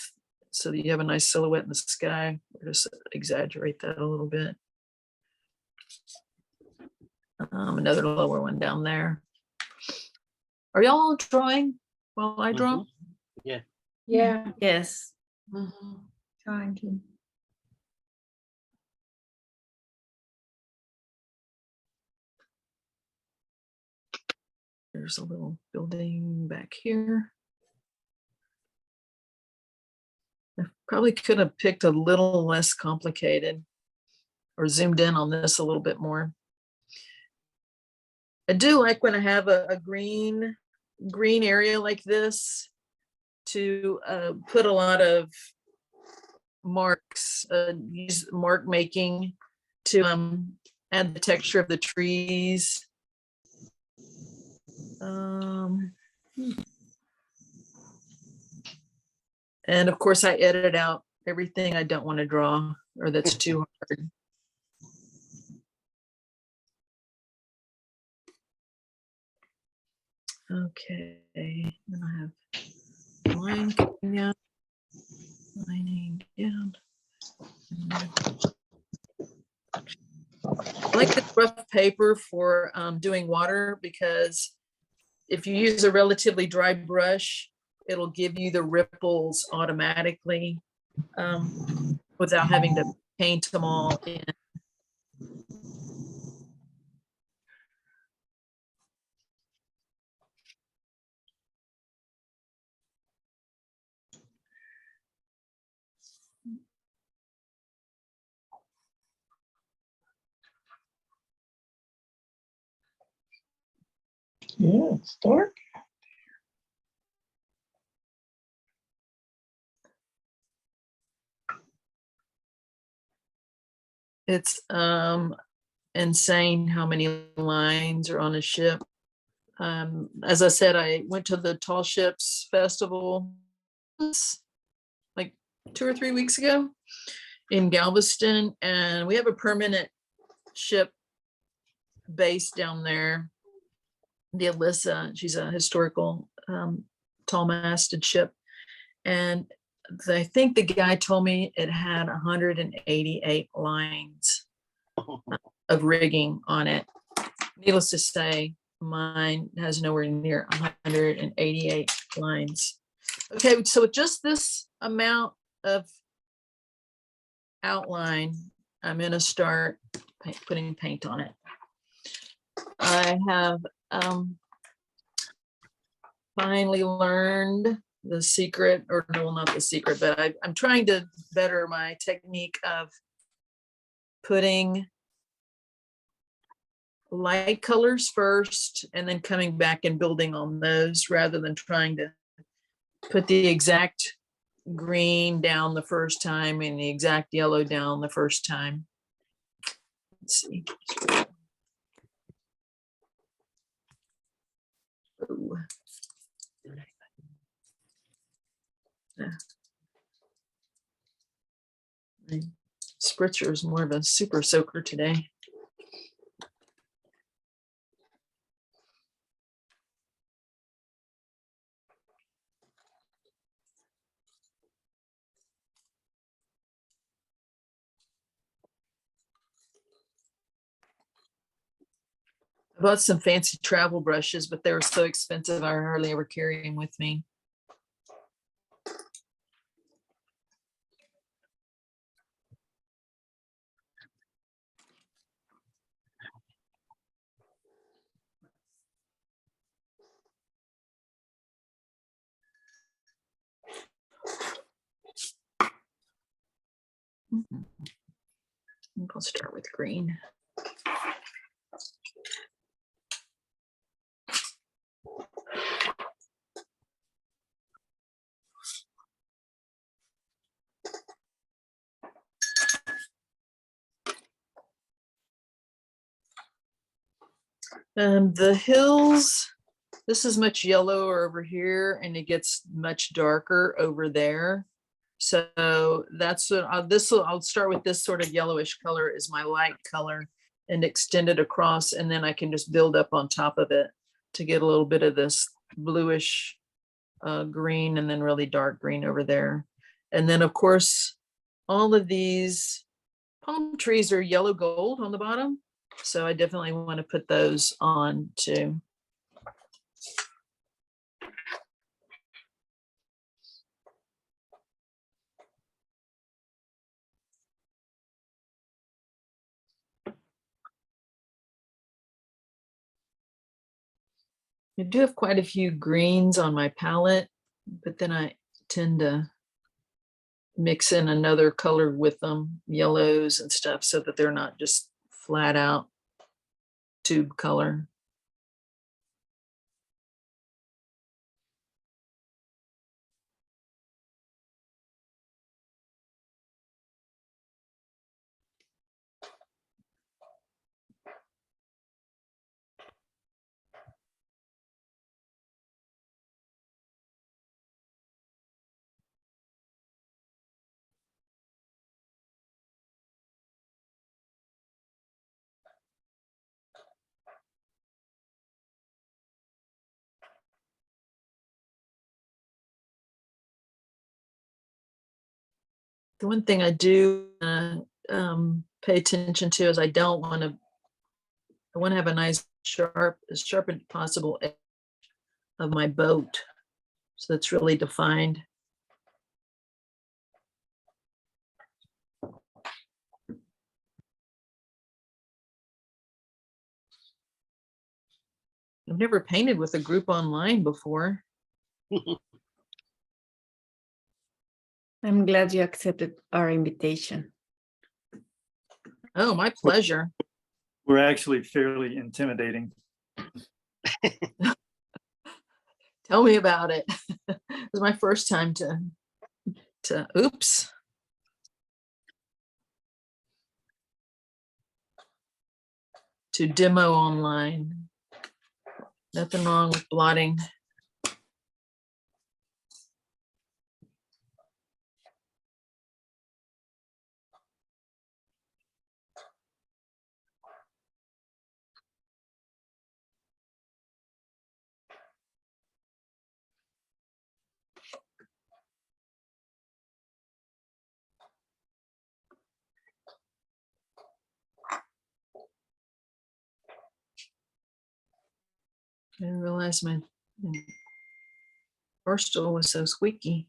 so that you have a nice silhouette in the sky. We'll just exaggerate that a little bit. Another lower one down there. Are y'all drawing while I draw? Yeah. Yeah. Yes. Trying to. There's a little building back here. I probably could have picked a little less complicated or zoomed in on this a little bit more. I do like when I have a green area like this to put a lot of marks, use mark making to add the texture of the trees. And of course I edit out everything I don't want to draw or that's too hard. Okay, then I have line coming down, lining down. I like this rough paper for doing water because if you use a relatively dry brush, it'll give you the ripples automatically without having to paint them all in. Yeah, it's dark. It's insane how many lines are on a ship. As I said, I went to the Tall Ships Festival like 2 or 3 weeks ago in Galveston, and we have a permanent ship base down there. The Alyssa, she's a historical tall-masted ship, and I think the guy told me it had 188 lines of rigging on it. Needless to say, mine has nowhere near 188 lines. Okay, so with just this amount of outline, I'm going to start putting paint on it. I have finally learned the secret, or no, not the secret, but I'm trying to better my technique of putting light colors first and then coming back and building on those rather than trying to put the exact green down the first time and the exact yellow down the first time. Let's see. Ooh. My spritzer is more of a super soaker today. I bought some fancy travel brushes, but they were so expensive, I hardly ever carry them with me. I'll start with green. The hills, this is much yellower over here and it gets much darker over there. So that's what I'll start with this sort of yellowish color is my light color and extend it across, and then I can just build up on top of it to get a little bit of this bluish green and then really dark green over there. And then of course, all of these palm trees are yellow gold on the bottom. So I definitely want to put those on too. I do have quite a few greens on my palette, but then I tend to mix in another color with them, yellows and stuff, so that they're not just flat out tube color. The one thing I do pay attention to is I want to have a nice as sharp as possible edge of my boat. So that's really defined. I've never painted with a group online before. I'm glad you accepted our invitation. Oh, my pleasure. We're actually fairly intimidating. Tell me about it. It was my first time to oops. To demo online. Nothing wrong with blotting. I didn't realize my bar stool was so squeaky.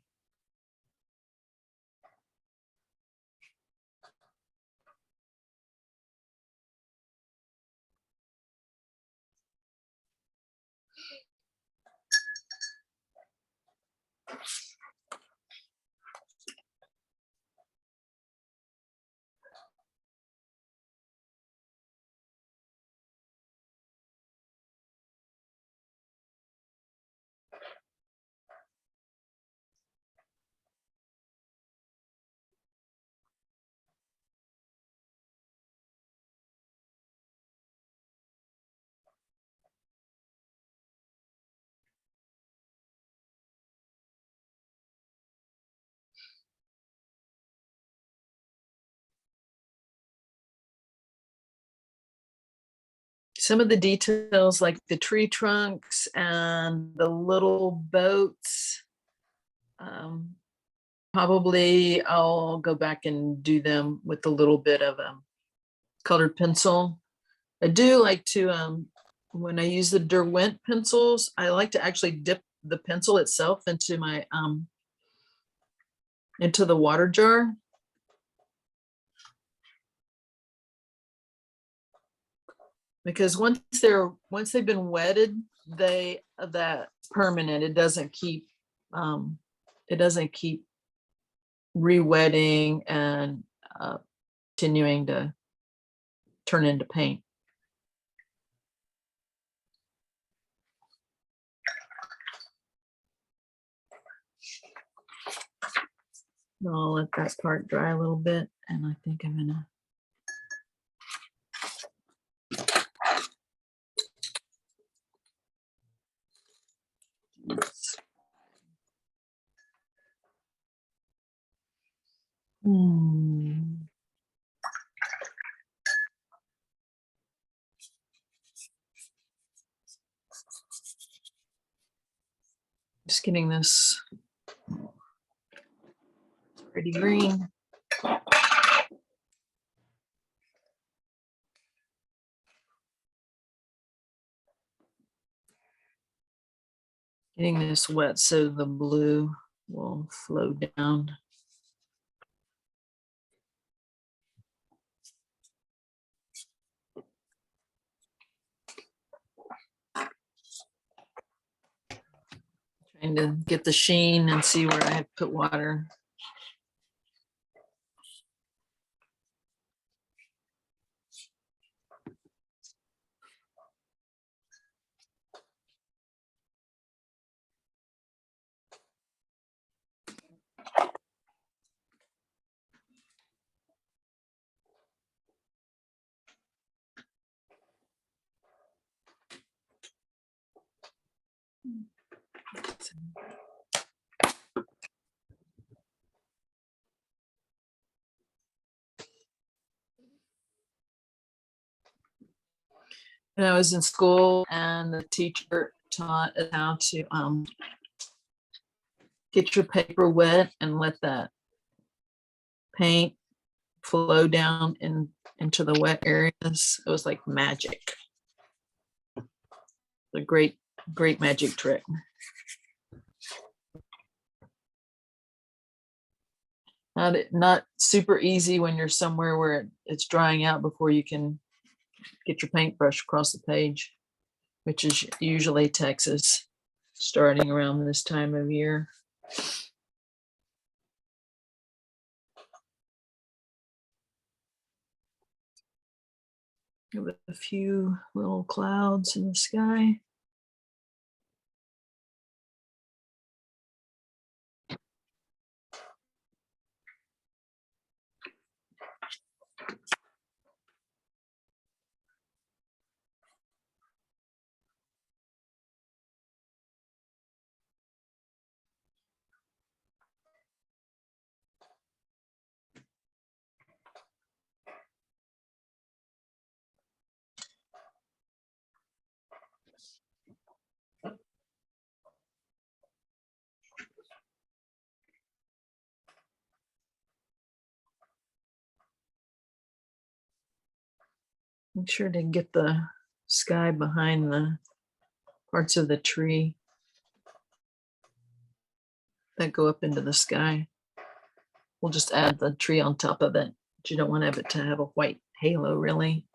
Some of the details like the tree trunks and the little boats, probably I'll go back and do them with a little bit of colored pencil. I do like to, when I use the Derwent pencils, I like to actually dip the pencil itself into my, into the water jar. Because once they've been wetted, that's permanent. It doesn't keep re-wetting and continuing to turn into paint. I'll let that part dry a little bit, and I think I'm gonna Just getting this pretty green. Getting this wet so the blue will flow down. Trying to get the sheen and see where I have put water. When I was in school and the teacher taught us how to get your paper wet and let that paint flow down into the wet areas. It was like magic. A great magic trick. Not super easy when you're somewhere where it's drying out before you can get your paintbrush across the page, which is usually Texas, starting around this time of year. With a few little clouds in the sky. Make sure to get the sky behind the parts of the tree that go up into the sky. We'll just add the tree on top of it, but you don't want to have it to have a white halo, really.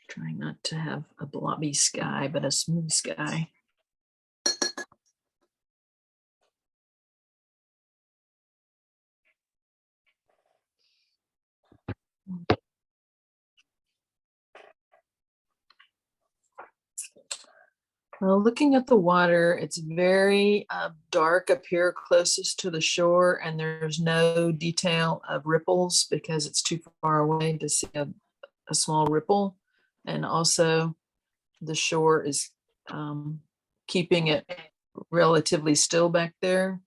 Trying not to have a blobby sky, but a smooth sky. Well, looking at the water, it's very dark up here closest to the shore, and there's no detail of ripples because it's too far away to see a small ripple. And also the shore is keeping it relatively still back there.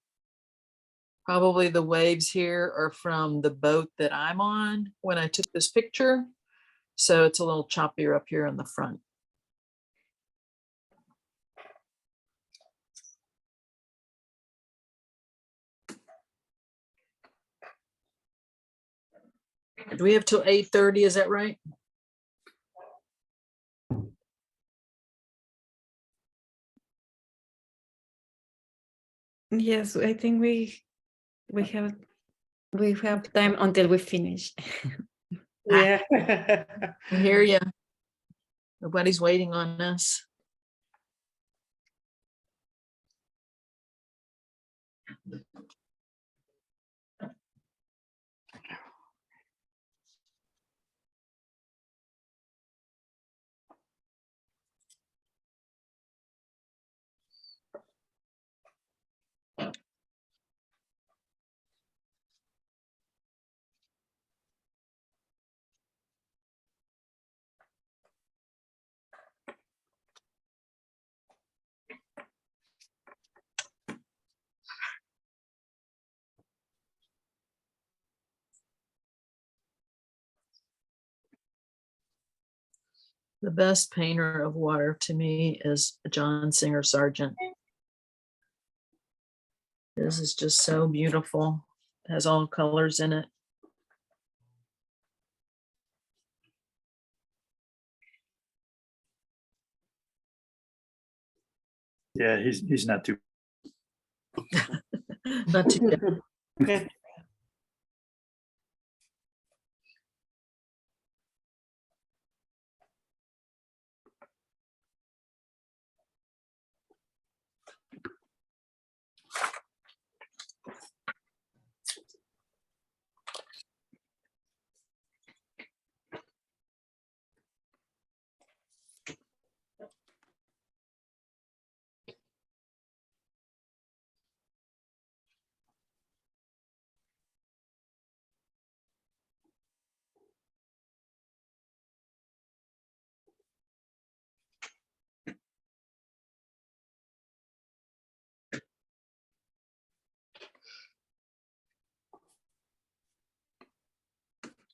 Probably the waves here are from the boat that I'm on when I took this picture. So it's a little choppier up here in the front. Do we have till 8:30? Is that right? Yes, I think we have time until we finish. Yeah. I hear you. Nobody's waiting on us. The best painter of water to me is John Singer Sargent. This is just so beautiful. It has all colors in it. Yeah, he's not too. Not too bad.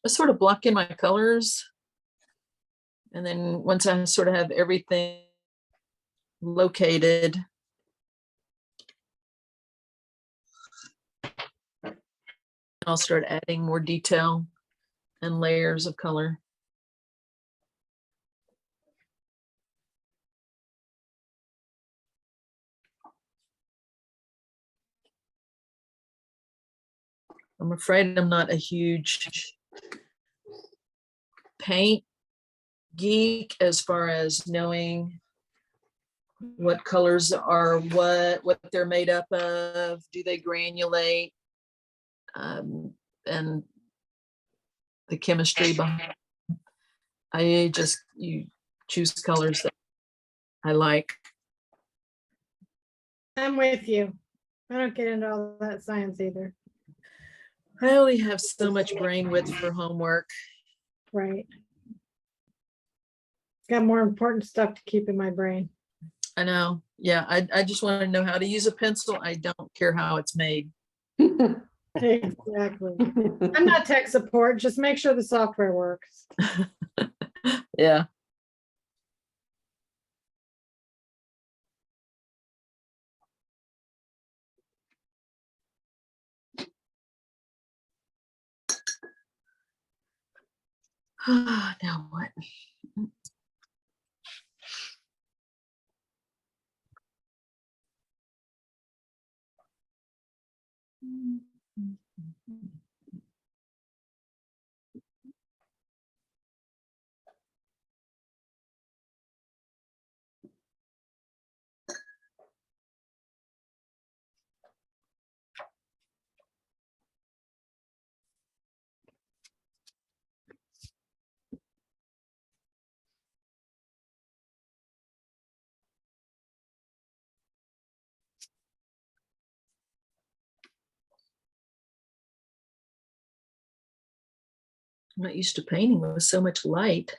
I sort of block in my colors. And then once I sort of have everything located, I'll start adding more detail and layers of color. I'm afraid I'm not a huge paint geek as far as knowing what colors are what they're made up of, do they granulate, and the chemistry behind. You choose colors that I like. I'm with you. I don't get into all that science either. I only have so much brain width for homework. Right. Got more important stuff to keep in my brain. I know. Yeah, I just want to know how to use a pencil. I don't care how it's made. Exactly. I'm not tech support. Just make sure the software works. Yeah. Now what? I'm not used to painting with so much light.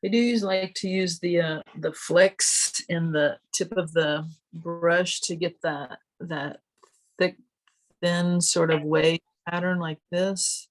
I do like to use the flex in the tip of the brush to get that thick, thin sort of wave pattern like this.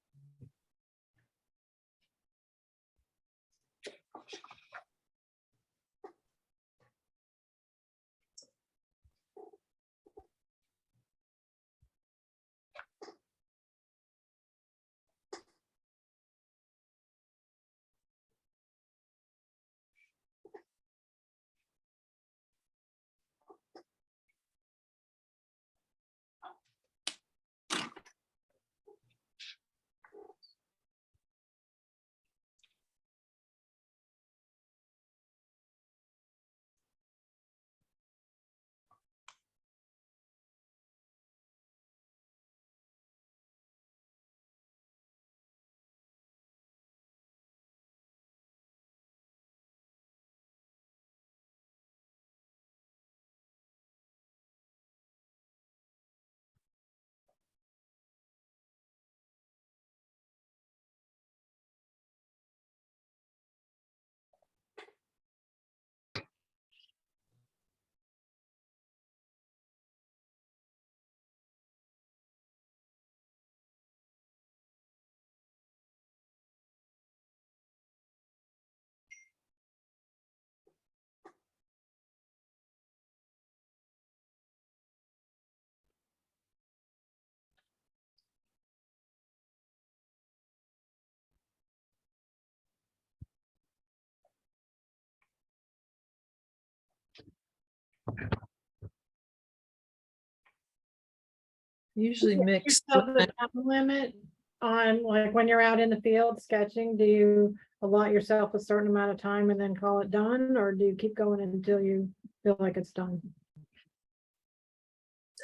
Usually mix. Yourself a time limit on, like, when you're out in the field sketching, do you allot yourself a certain amount of time and then call it done, or do you keep going until you feel like it's done?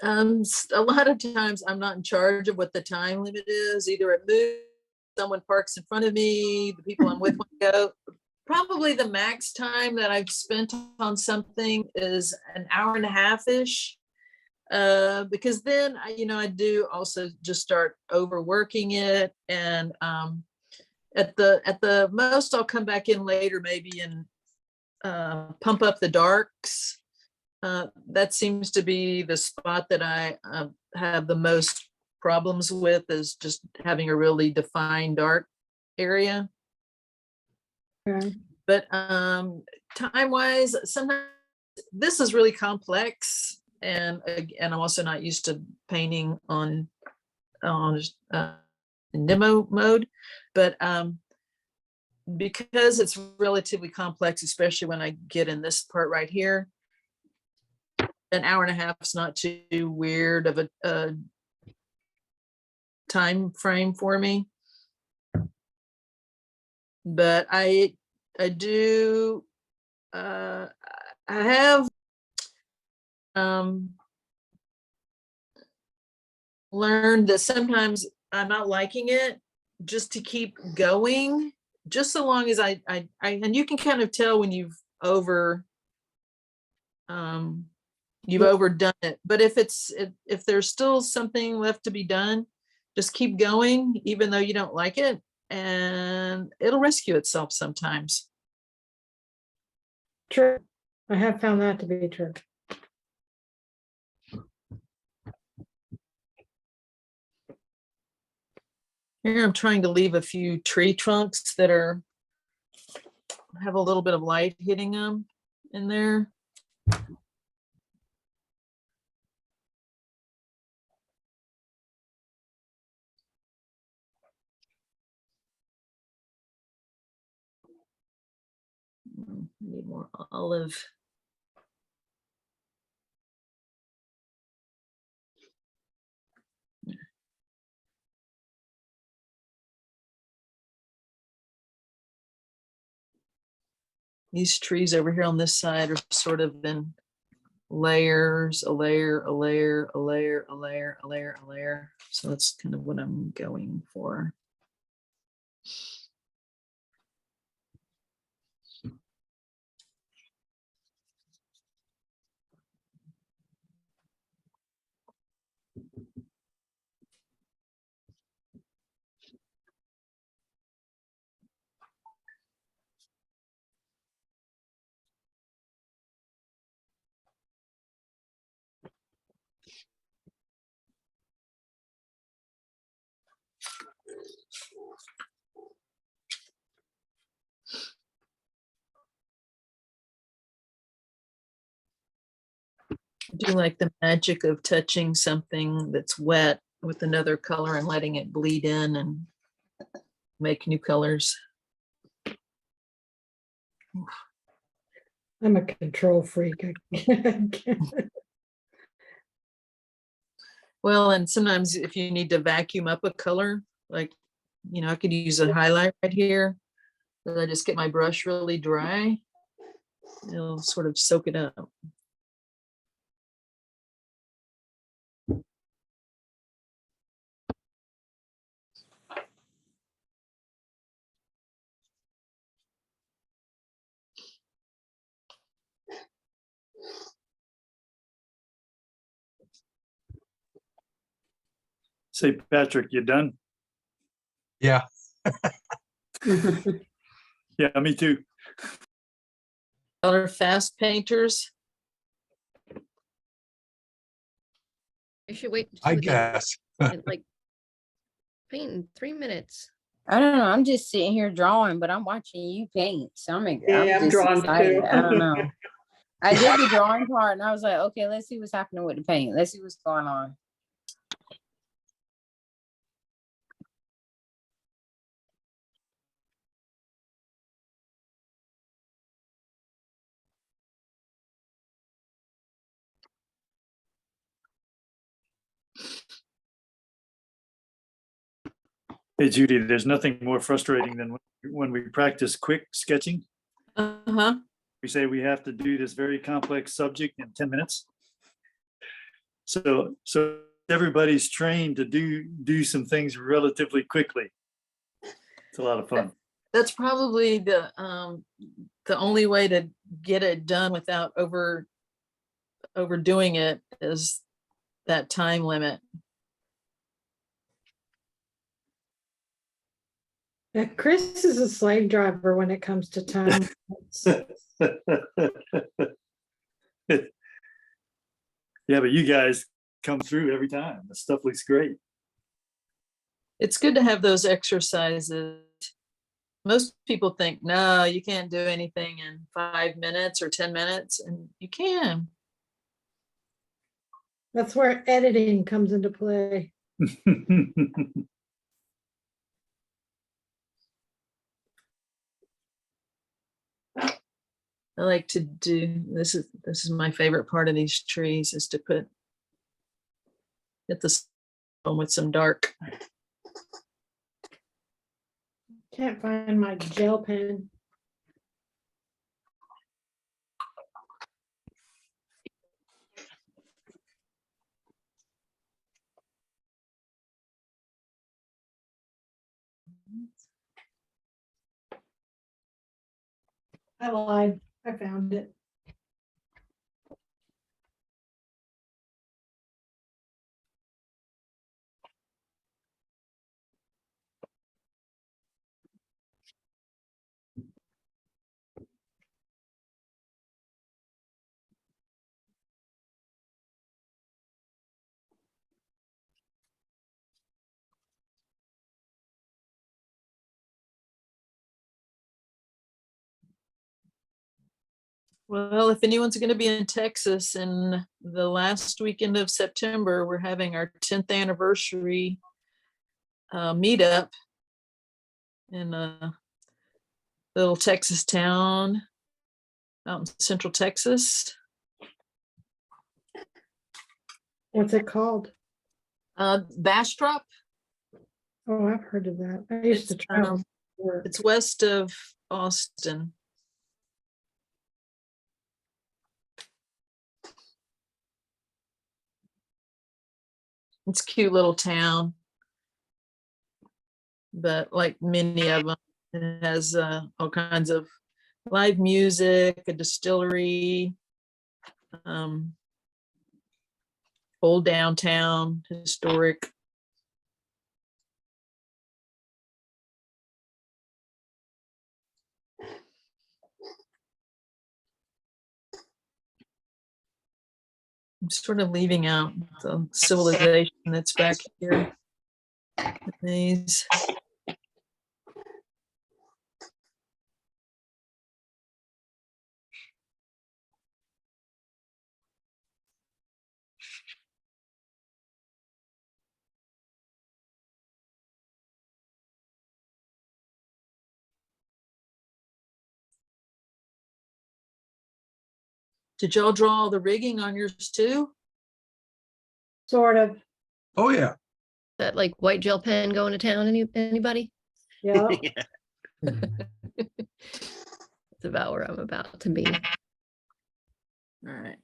A lot of times I'm not in charge of what the time limit is. Either it moves, someone parks in front of me, the people I'm with want to go. Probably the max time that I've spent on something is an hour and a half-ish. Because then I do also just start overworking it, and at the most I'll come back in later maybe and pump up the darks. That seems to be the spot that I have the most problems with, is just having a really defined dark area. Okay. But time-wise, sometimes this is really complex, and I'm also not used to painting on demo mode, but because it's relatively complex, especially when I get in this part right here, an hour and a half is not too weird of a time frame for me. But I do I have learned that sometimes I'm not liking it, just to keep going, just so long as I and you can kind of tell when you've overdone it. But if there's still something left to be done, just keep going, even though you don't like it, and it'll rescue itself sometimes. True. I have found that to be true. Here I'm trying to leave a few tree trunks that have a little bit of light hitting them in there. Need more olive. These trees over here on this side are sort of in layers, a layer, a layer, a layer, a layer, a layer, a layer. So that's kind of what I'm going for. I do like the magic of touching something that's wet with another color and letting it bleed in and make new colors. I'm a control freak. Well, and sometimes if you need to vacuum up a color, like, I could use a highlight right here. Then I just get my brush really dry. It'll sort of soak it up. Say, Patrick, you done? Yeah, Yeah, me too. Other fast painters. You should wait. I until we get guess. it, like paint in 3 minutes. I don't know. I'm just sitting here drawing, but I'm watching you paint. So I'm I'm just drawn excited. too. I don't know. I did the drawing part and I was like, okay, let's see what's happening with the paint. Let's see what's going on. Hey, Judy, there's nothing more frustrating than when we practice quick sketching. Uh-huh. We say we have to do this very complex subject in 10 minutes. So everybody's trained to do some things relatively quickly. It's a lot of fun. That's probably the only way to get it done without overdoing it is that time limit. Yeah, Chris is a slave driver when it comes to time. Yeah, but you guys come through every time. The stuff looks great. It's good to have those exercises. Most people think, no, you can't do anything in 5 minutes or 10 minutes, and you can. That's where editing comes into play. I like to do, this is my favorite part of these trees, is to hit the sun with some dark. Can't find my gel pen. I lied. I found it. Well, if anyone's going to be in Texas in the last weekend of September, we're having our 10th anniversary meetup in a little Texas town out in Central Texas. What's it called? Bastrop. Oh, I've heard of that. I used to travel. for work. It's west of Austin. It's a cute little town, but like many of them, it has all kinds of live music, a distillery, old downtown, historic. I'm sort of leaving out the civilization that's back here. These. Did y'all draw all the rigging on yours too? Sort of. Oh, yeah. That like white gel pen going to town, anybody? Yeah. That's about where I'm about to be. All right.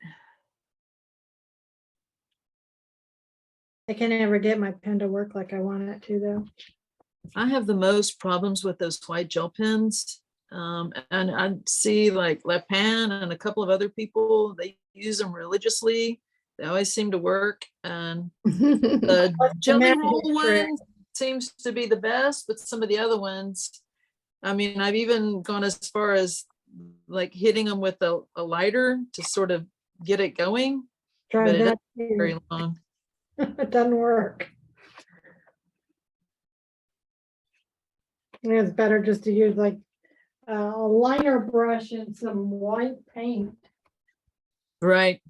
I can never get my pen to work like I want it to, though. I have the most problems with those white gel pens. And I see like Le Pen and a couple of other people, they use them religiously. They always seem to work. And the jelly magic roll trick. one seems to be the best, but some of the other ones, I mean, I've even gone as far as like hitting them with a lighter to sort of get it going, Try but it that. doesn't take very long. It doesn't work. It's better just to use like a liner brush and some white paint. Right.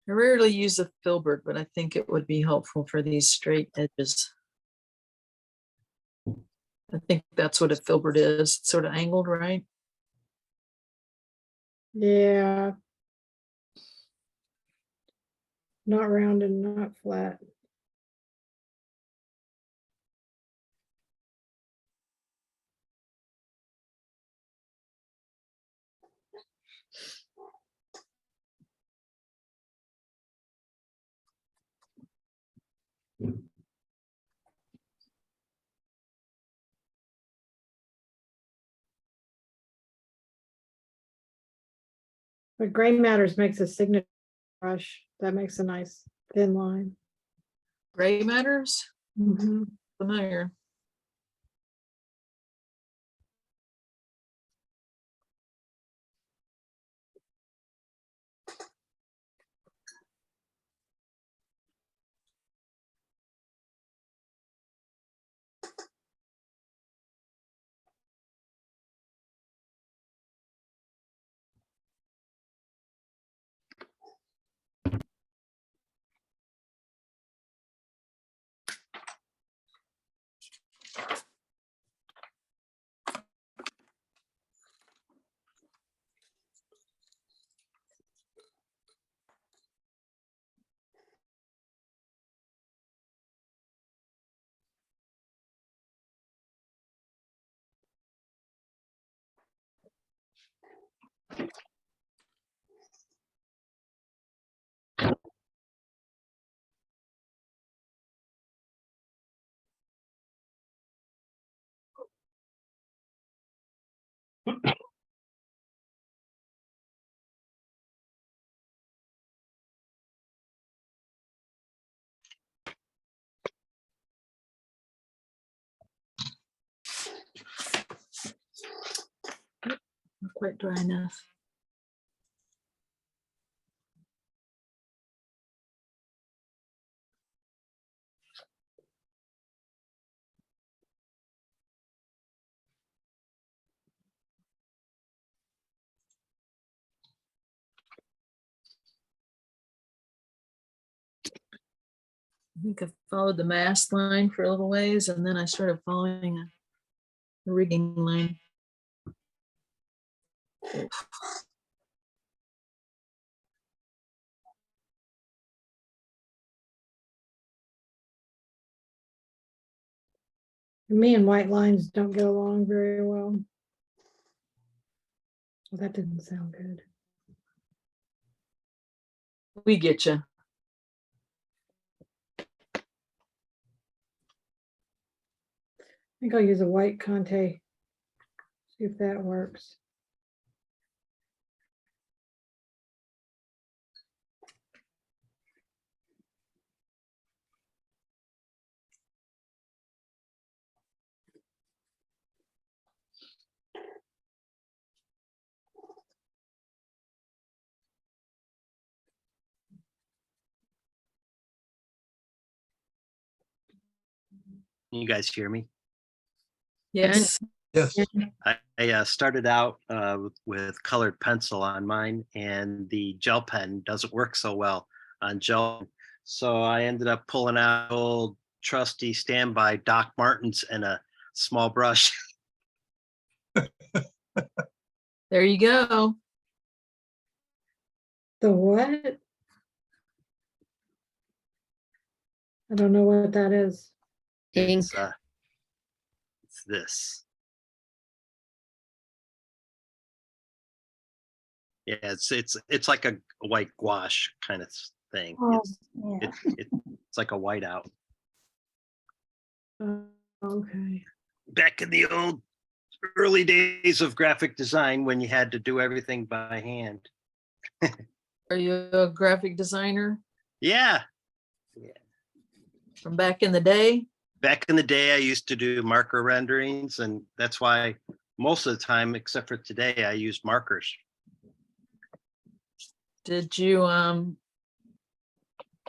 I rarely use a filbert, but I think it would be helpful for these straight edges. I think that's what a filbert is. It's sort of angled, right? Yeah. Not round and not flat. But gray matters makes a signature brush. That makes a nice thin line. Gray matters. Mhm. Familiar. Not quite dry enough. I think I followed the mast line for a little ways, and then I started following a rigging line. Me and white lines don't get along very well. Well, that didn't sound good. We get you. I think I'll use a white Conte. See if that works. You guys hear me? Yes. Yes. I started out with colored pencil on mine, and the gel pen doesn't work so well on gel. So I ended up pulling out old trusty standby Doc Martens and a small brush. There you go. The what? I don't know what that is. Ink. It's this. Yeah, it's like a white gouache kind of thing. Oh, It's like a whiteout. Okay. Back in the old early days of graphic design, when you had to do everything by hand. Are you a graphic designer Yeah, from back in the day? back in the day, I used to do marker renderings, and that's why most of the time, except for today, I use markers. Did you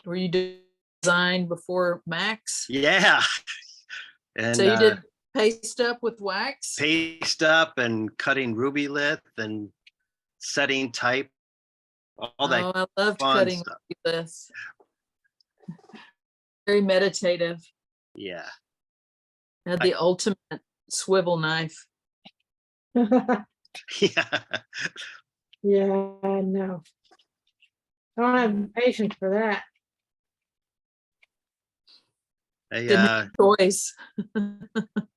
were you designed before Max? Yeah. And So you did paste up with wax? paste up and cutting ruby lith and setting type all that Oh, I loved fun cutting stuff. this. Very meditative. Yeah. Had the ultimate swivel knife. Yeah. Yeah, no. I don't have patience for that. I The new toys.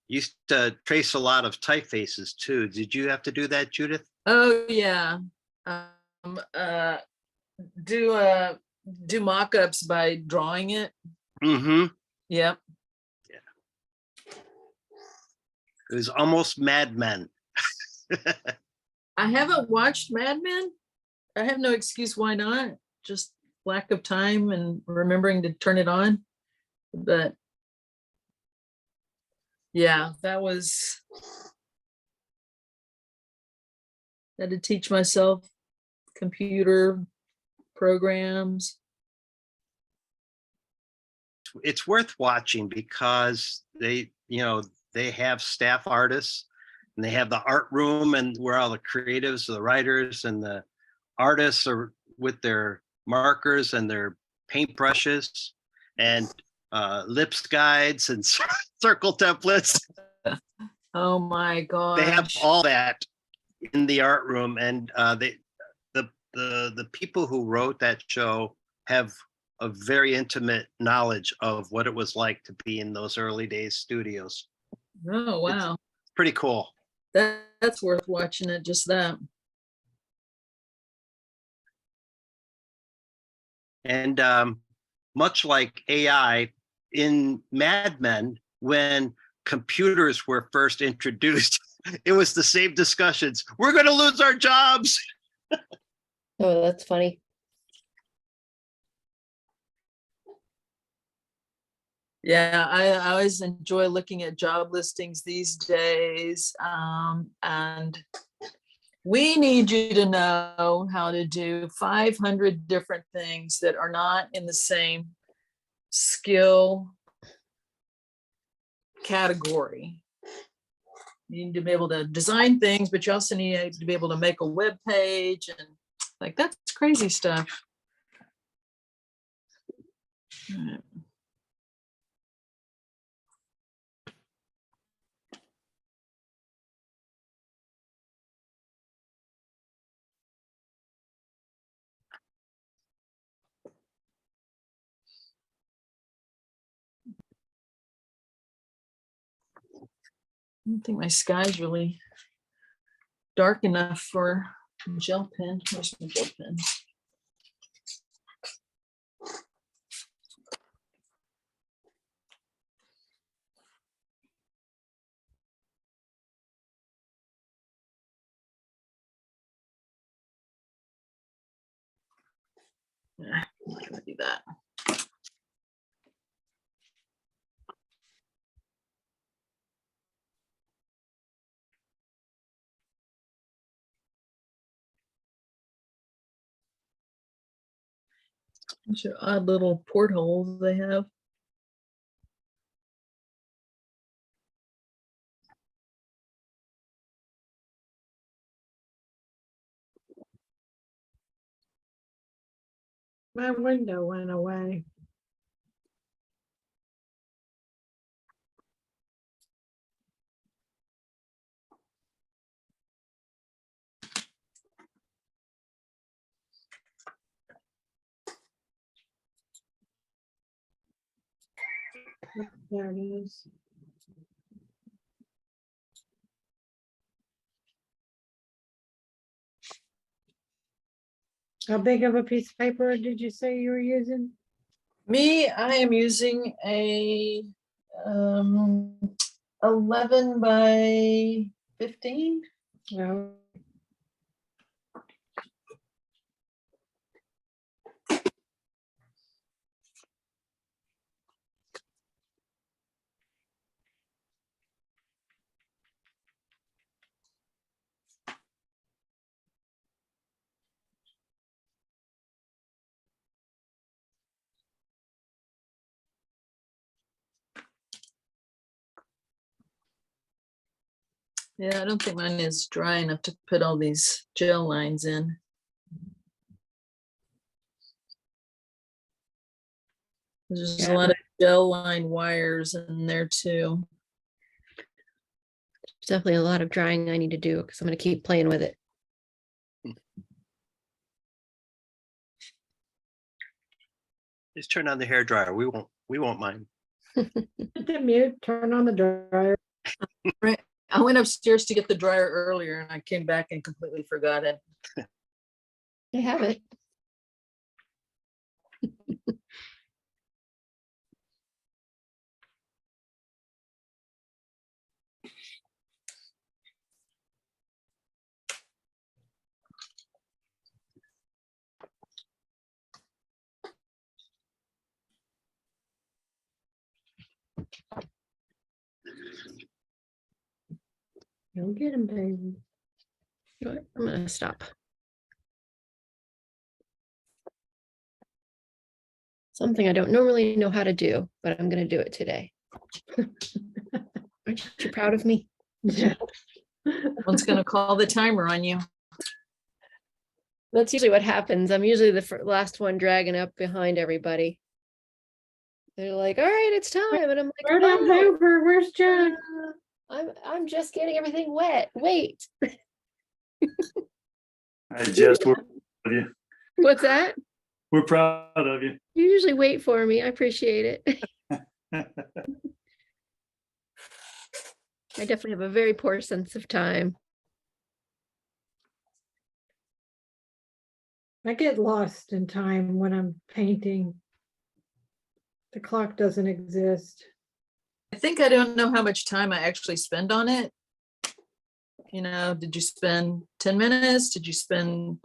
used to trace a lot of typefaces too. Did you have to do that, Judith? Oh yeah. Do mock-ups by drawing it. Mm-hmm. Yep. It was almost Mad Men. I haven't watched Mad Men. I have no excuse why not. Just lack of time and remembering to turn it on. But yeah, that was, I had to teach myself computer programs. It's worth watching because they have staff artists and they have the art room and where all the creatives, the writers and the artists are with their markers and their paintbrushes and lips guides and circle templates. Oh my God. They have all that in the art room, and the people who wrote that show have a very intimate knowledge of what it was like to be in those early days studios. Oh, wow. It's pretty cool. That's worth watching it, just that. And much like AI in Mad Men, when computers were first introduced, it was the same discussions. We're going to lose our jobs. Oh, that's funny. Yeah, I always enjoy looking at job listings these days. And we need you to know how to do 500 different things that are not in the same skill category. You need to be able to design things, but you also need to be able to make a web page, and like, that's crazy stuff. All right. I don't think my sky's really dark enough for a gel pen. Where's my gel pen? I'm not gonna do that. These are odd little portholes they have. My window went away. There it is. How big of a piece of paper did you say you were using? Me, I am using a 11 by 15. No. Yeah, I don't think mine is dry enough to put all these gel lines in. There's Yeah. a lot of gel line wires in there too. There's definitely a lot of drying I need to do because I'm going to keep playing with it. Just turn on the hair dryer. We won't mind. Hit the mute, turn on the dryer. Right. I went upstairs to get the dryer earlier and I came back and completely forgot it. I have it. Go get him, baby. You know what? I'm going to stop. Something I don't normally know how to do, but I'm going to do it today. Aren't you proud of me? Yeah. One's gonna call the timer on you. That's usually what happens. I'm usually the last one dragging up behind everybody. They're like, all right, it's time. And I'm like, Where down "Oh, over? Where's Jack? I'm just getting everything wet. Wait." I just, we're proud of you. What's that? We're proud of you. You usually wait for me. I appreciate it. I definitely have a very poor sense of time. I get lost in time when I'm painting. The clock doesn't exist. I think I don't know how much time I actually spend on it. You know, did you spend 10 minutes? Did you spend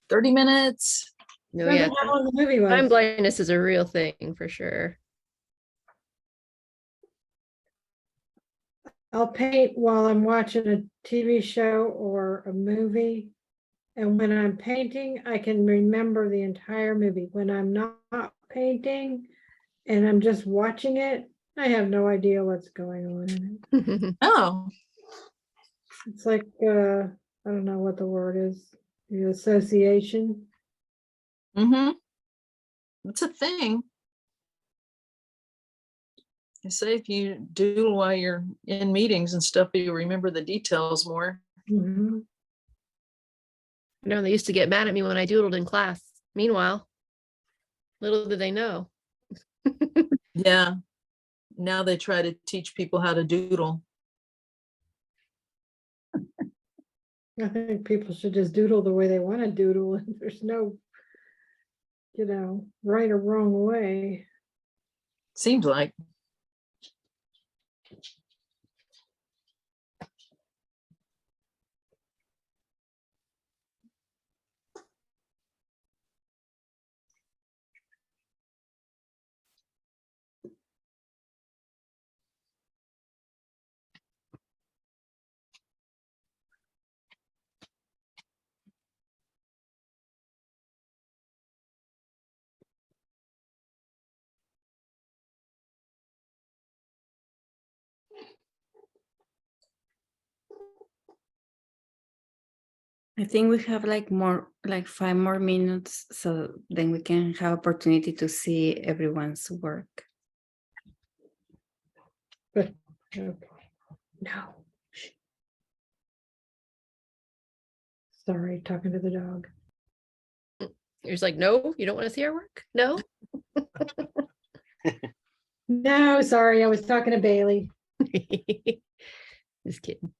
30 minutes? No, Depends yeah, on how long the movie time was. blindness is a real thing for sure. I'll paint while I'm watching a TV show or a movie. And when I'm painting, I can remember the entire movie. When I'm not painting and I'm just watching it, I have no idea what's going on in it. Oh, It's like, I don't know what the word is, the association. mm-hmm. It's a thing. They say if you doodle while you're in meetings and stuff, you remember the details more. Mhm. I know they used to get mad at me when I doodled in class. Meanwhile, little did they know. Yeah. Now they try to teach people how to doodle. I think people should just doodle the way they want to doodle, and there's no, right or wrong way. Seems like. I think we have like 5 more minutes, so then we can have opportunity to see everyone's work. But okay. No. Shh. Sorry, talking to the dog. You're just like, no, you don't want to see our work? No. No, sorry, I was talking to Bailey. Just kidding.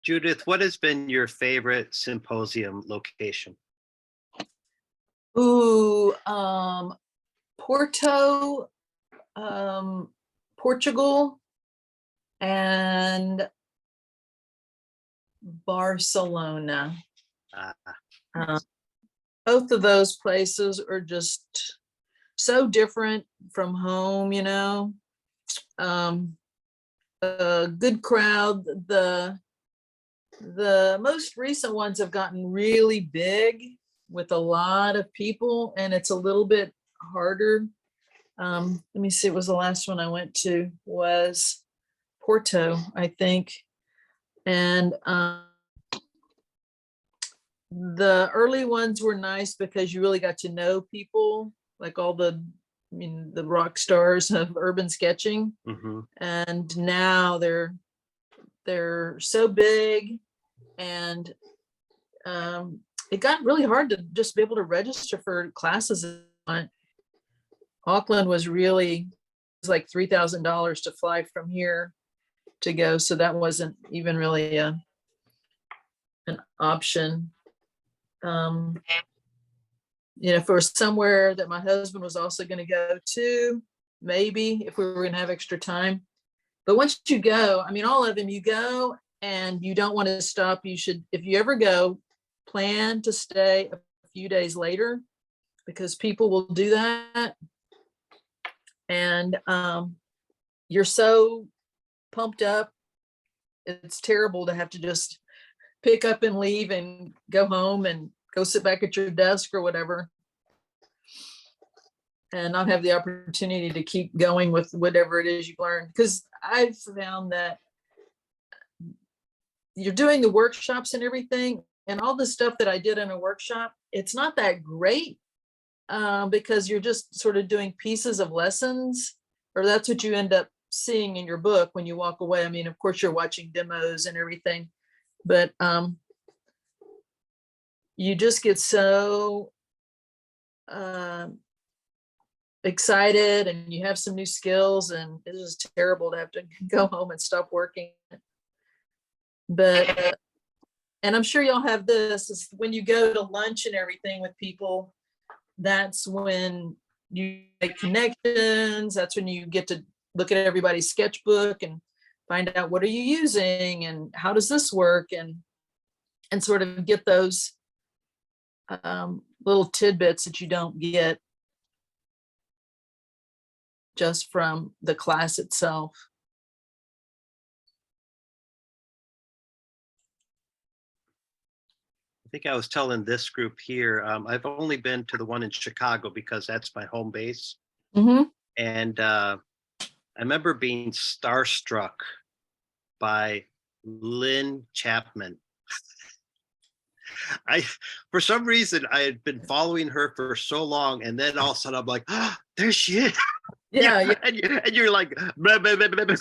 Judith, what has been your favorite symposium location? Ooh, Porto, Portugal, and Barcelona. Ah, Both of those places are just so different from home, you know. A good crowd. The most recent ones have gotten really big with a lot of people, and it's a little bit harder. Let me see, it was the last one I went to was Porto, I think. And the early ones were nice because you really got to know people, like all the, I mean, the rock stars of urban sketching. mhm. And now they're so big, and it got really hard to just be able to register for classes. Auckland was really, it was like $3,000 to fly from here to go, so that wasn't even really an option. You know, for somewhere that my husband was also going to go to, maybe if we were going to have extra time. But once you go, I mean, all of them, you go and you don't want to stop. You should, if you ever go, plan to stay a few days later, because people will do that. And you're so pumped up. It's terrible to have to just pick up and leave and go home and go sit back at your desk or whatever, and not have the opportunity to keep going with whatever it is you've learned. Because I've found that you're doing the workshops and everything, and all the stuff that I did in a workshop, it's not that great, because you're just sort of doing pieces of lessons, or that's what you end up seeing in your book when you walk away. I mean, of course, you're watching demos and everything, but you just get so excited, and you have some new skills, and it's just terrible to have to go home and stop working. But and I'm sure y'all have this, is when you go to lunch and everything with people, that's when you make connections. That's when you get to look at everybody's sketchbook and find out, what are you using and how does this work, and sort of get those little tidbits that you don't get just from the class itself. I think I was telling this group here, I've only been to the one in Chicago because that's my home base. Mm-hmm. And I remember being starstruck by Lynn Chapman. For some reason, I had been following her for so long, and then all of a sudden I'm like, oh, there she is. Yeah. And you're like, blah, blah, blah, blah, blah.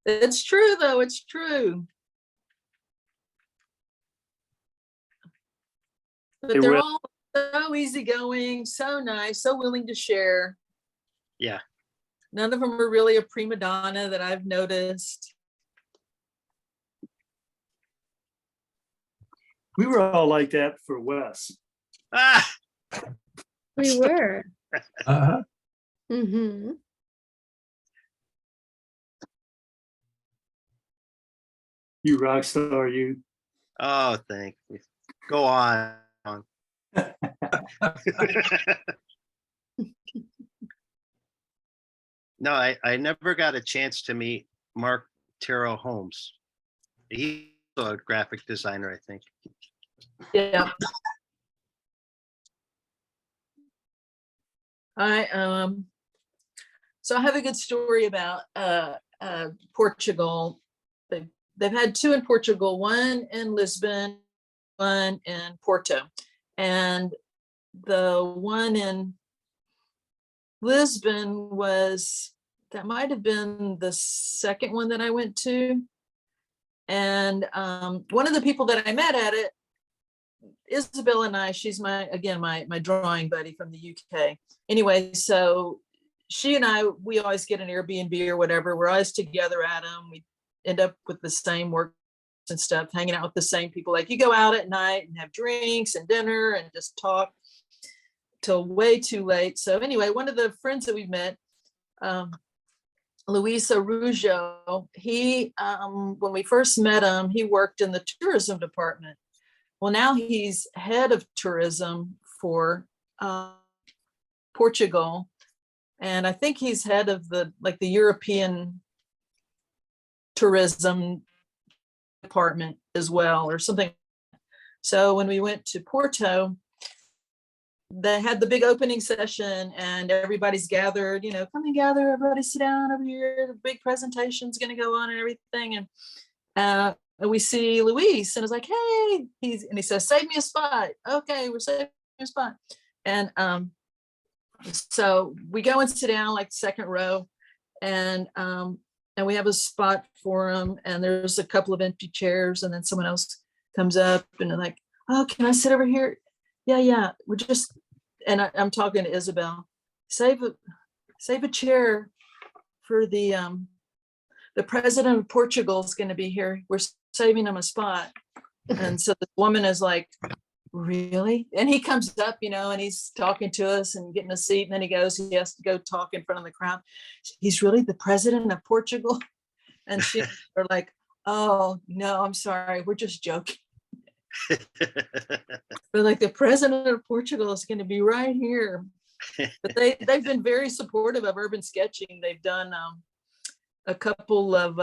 It's true, though. It's true. But Hey, they're Will. all so easygoing, so nice, so willing to share. Yeah. None of them are really a prima donna that I've noticed. We were all like that for Wes. Ah, We were. Uh-huh. Mm-hmm. You rock star, you. oh, thank you. Go on. No, I never got a chance to meet Mark Terrell Holmes. He's a graphic designer, I think. Yeah. So I have a good story about Portugal. They've had two in Portugal, one in Lisbon, one in Porto. And the one in Lisbon that might have been the second one that I went to. And one of the people that I met at it, Isabel and I, she's my drawing buddy from the UK. Anyway, so she and I, we always get an Airbnb or whatever. We're always together at them. end up with the same work and stuff, hanging out with the same people. Like you go out at night and have drinks and dinner and just talk till way too late. So anyway, one of the friends that we met, Luis Araujo, he, when we first met him, he worked in the tourism department. Well, now he's head of tourism for Portugal. And I think he's head of the European tourism department as well, or something. So when we went to Porto, they had the big opening session and everybody's gathered, come and gather, everybody sit down over here. The big presentation's going to go on and everything. And we see Luis and it's like, hey, he says, save me a spot. Okay, we're saving a spot. And so we go and sit down like second row, and we have a spot for him, and there's a couple of empty chairs, and then someone else comes up and they're like, oh, can I sit over here? Yeah, we're just, and I'm talking to Isabel, save a chair for the president of Portugal is going to be here. We're saving him a spot. And so the woman is like, really? And he comes up, and he's talking to us and getting a seat. And then he has to go talk in front of the crowd. He's really the president of Portugal. And she are like, oh, no, I'm sorry. We're just joking. But like the president of Portugal is going to be right here. But they've been very supportive of urban sketching. They've done a couple of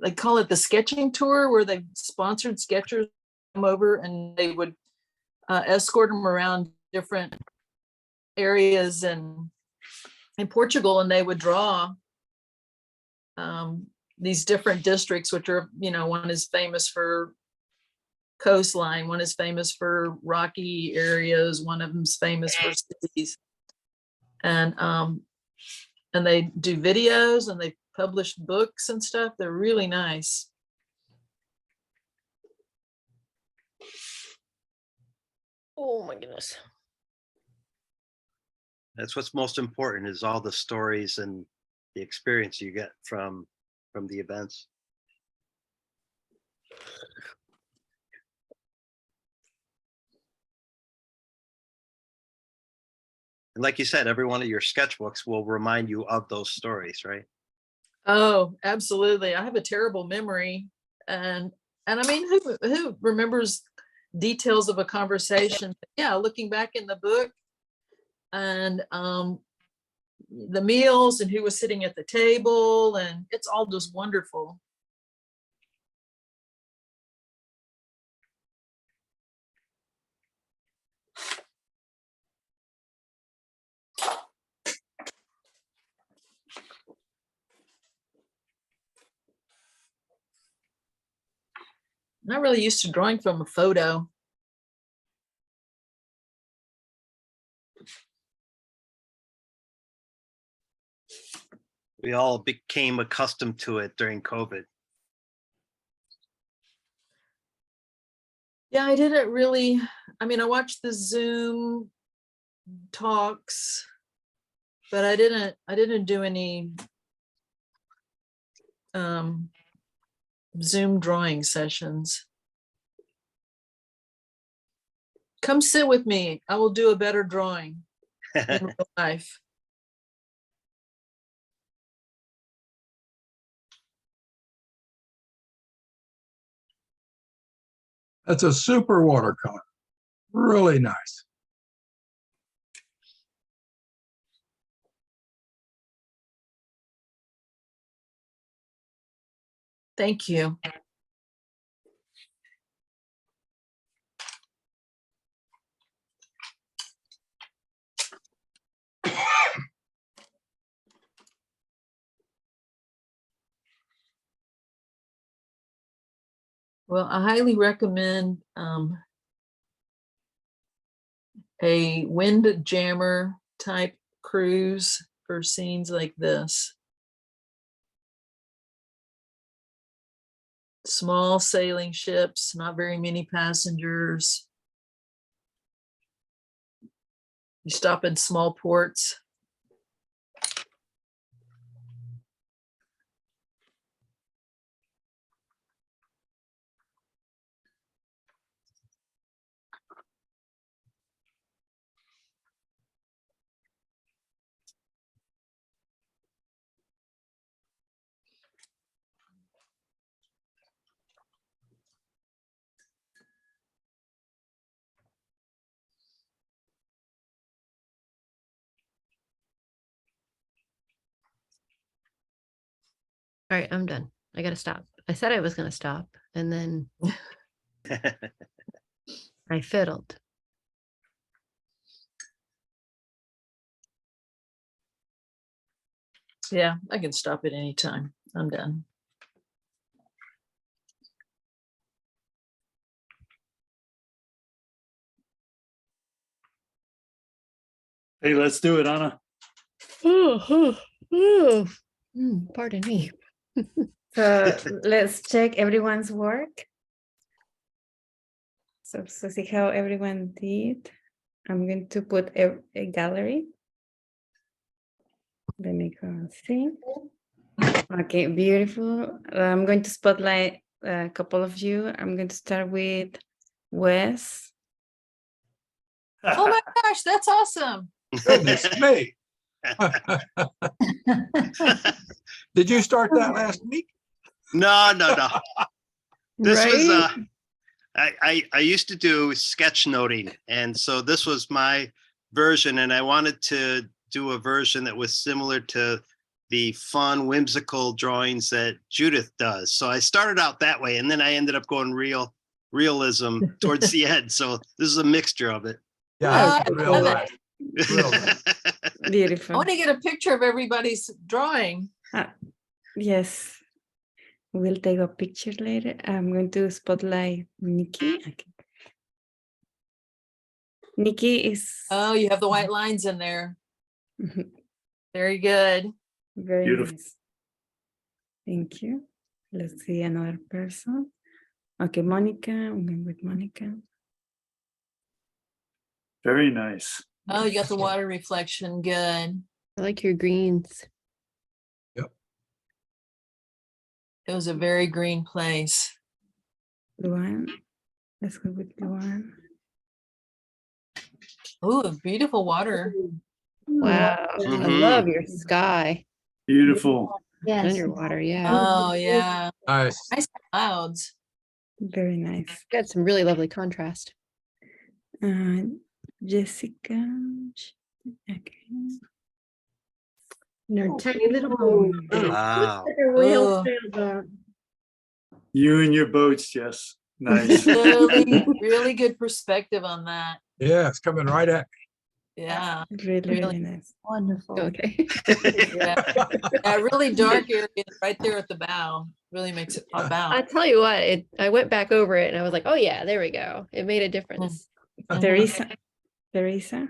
they call it the sketching tour, where they sponsored sketchers come over and they would escort them around different areas in Portugal, and they would draw these different districts, which are, one is famous for coastline, one is famous for rocky areas, one of them's famous for cities, and they do videos and they publish books and stuff. They're really nice. Oh my goodness. That's what's most important, is all the stories and the experience you get from the events. And like you said, every one of your sketchbooks will remind you of those stories, right? Oh, absolutely. I have a terrible memory. And I mean, who remembers details of a conversation? Yeah, looking back in the book and the meals and who was sitting at the table, and it's all just wonderful. Not really used to drawing from a photo. We all became accustomed to it during COVID. Yeah, I didn't really, I mean, I watched the Zoom talks, but I didn't do any Zoom drawing sessions. Come sit with me. I will do a better drawing in real life. That's a super watercolor. Really nice. Thank you. Well, I highly recommend a wind jammer type cruise for scenes like this. Small sailing ships, not very many passengers. You stop in small ports. All right, I'm done. I gotta stop. I said I was gonna stop and then I fiddled. Yeah, I can stop at any time. I'm done. Hey, let's do it, Anna. Pardon me. So let's check everyone's work. So see how everyone did. I'm going to put a gallery. Let me go and see. Okay, beautiful. I'm going to spotlight a couple of you. I'm going to start with Wes. Oh my gosh, that's awesome. Goodness me. Did you start that last week? No. This was Right? I used to do sketchnoting, and so this was my version, and I wanted to do a version that was similar to the fun, whimsical drawings that Judith does. So I started out that way, and then I ended up going realism towards the end. So this is a mixture of it. Yeah, I real love nice. Real nice. I Beautiful. want to get a picture of everybody's drawing. Yes. We'll take a picture later. I'm going to spotlight Nikki. Okay. Nikki is Oh, you have the white lines in there. Very good. very Beautiful. nice. Thank you. Let's see another person. Okay, Monica. I'm going with Monica. Very nice. Oh, you got the water reflection. Good. I like your greens. It was a very green place. Luan. Let's go with Luan. Oh, beautiful water. Wow. I Mhm. love your sky. Beautiful. Underwater, yeah. Oh, yeah. Nice. Nice clouds. Very nice. Got some really lovely contrast. Jessica. Okay. No, tiny little boat. Wow. Like a real Oh. sailboat. You and your boats, Jess. Nice. Really, really good perspective on that. Yeah, it's coming right at me. Yeah. Really, really nice. Wonderful. Okay. Yeah. That really dark area right there at the bow really makes it pop I out. tell you what, I went back over it and I was like, oh yeah, there we go. It made a difference. Teresa. Teresa.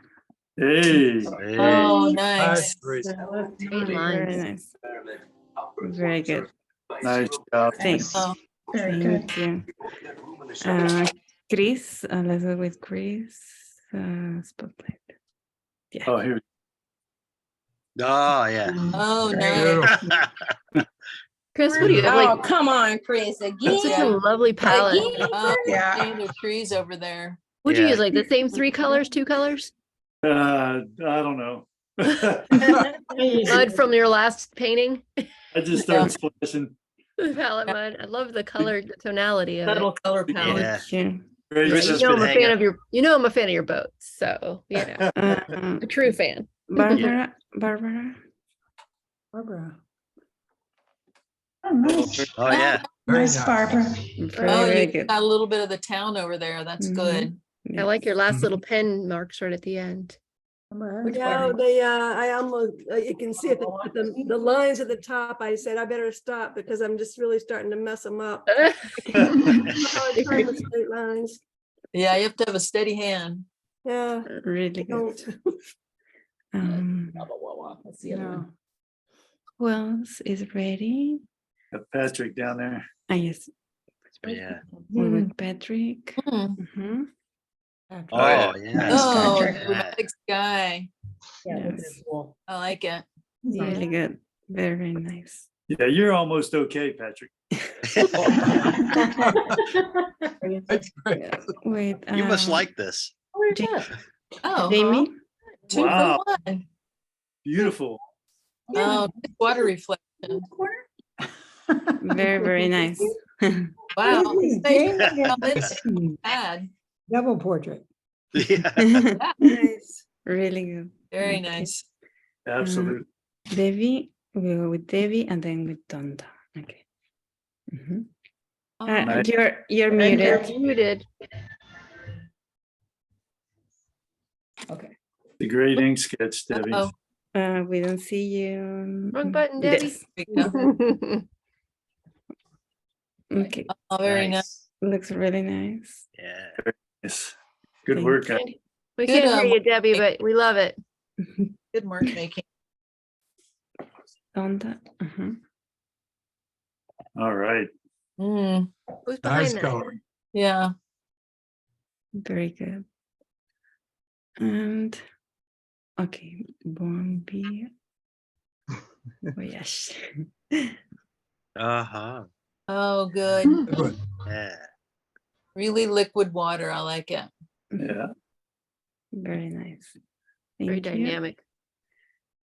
Hey. Oh, Nice, nice. Teresa. Straight Very lines. nice. Very good. Nice job. Thanks. Oh, Thank you. Chris, let's go with Chris. Spotlight. Yeah. Oh, here. Oh yeah. oh, nice. Beautiful. Chris, what do you have? Oh, Like come on, Chris, such again. a lovely palette. Oh, Yeah. stand of trees over there. Would you Yeah. use like the same 3 colors, 2 colors? I don't know. Mud from your last painting? I just started splashing. The palette mud. I love the color, the tonality of it. Subtle color palette. Yeah. Thank you. Great Chris You has stuff. know been I'm a fan hanging- of I'm a fan of your boats, so you know, a true fan. Barbara. Oh yeah. Very Nice, nice. Barbara. Very, Oh, very you good. got a little bit of the town over there. That's Mhm. good. I like your last Mhm. little pen marks right at the end. Yeah, they, I almost, you can see it, the lines at the top, I said, I better stop because I'm just really starting to mess them up. Hard time with straight lines. Yeah, you have to have a steady hand. Yeah. Really good. Don't. That's the other No. one. Who else is ready? Got Patrick down there. Yes. Yeah. We're with Patrick. Hmm. Mhm. Oh yeah. Oh, Patrick. dramatic sky. Yes. I like it. Really good. Very, very nice. Yeah, you're almost okay, Patrick. That's great. Wait. You must like this. Oh, Jamie. 2 Wow. for 1. Beautiful. Oh, nice water reflection. Very, very nice. Wow. Jamie, Now this bad. Double portrait. Yeah. Nice. Really good. Very Okay. nice. Absolutely. Debbie. We go with Debbie and then with Donda. Okay. Mhm. Oh, Nice. You're You're muted. muted. The great ink sketch, Debbie. Uh-oh. We don't see you. Wrong button, Debbie. Yes. There we go. Okay. Oh, very nice. Looks really nice. Yeah. Yes. Good Thank work. We Good, can't hear you, Debbie, but we love it. Good mark making. On that. Mhm. All right. Mm, Who's Nice behind that? color. yeah. Very good. And okay, bon B. Voyage. Uh-huh. Oh, good. Good. Yeah. Really liquid water. I like it. Yeah. Very nice. Very Thank you. dynamic.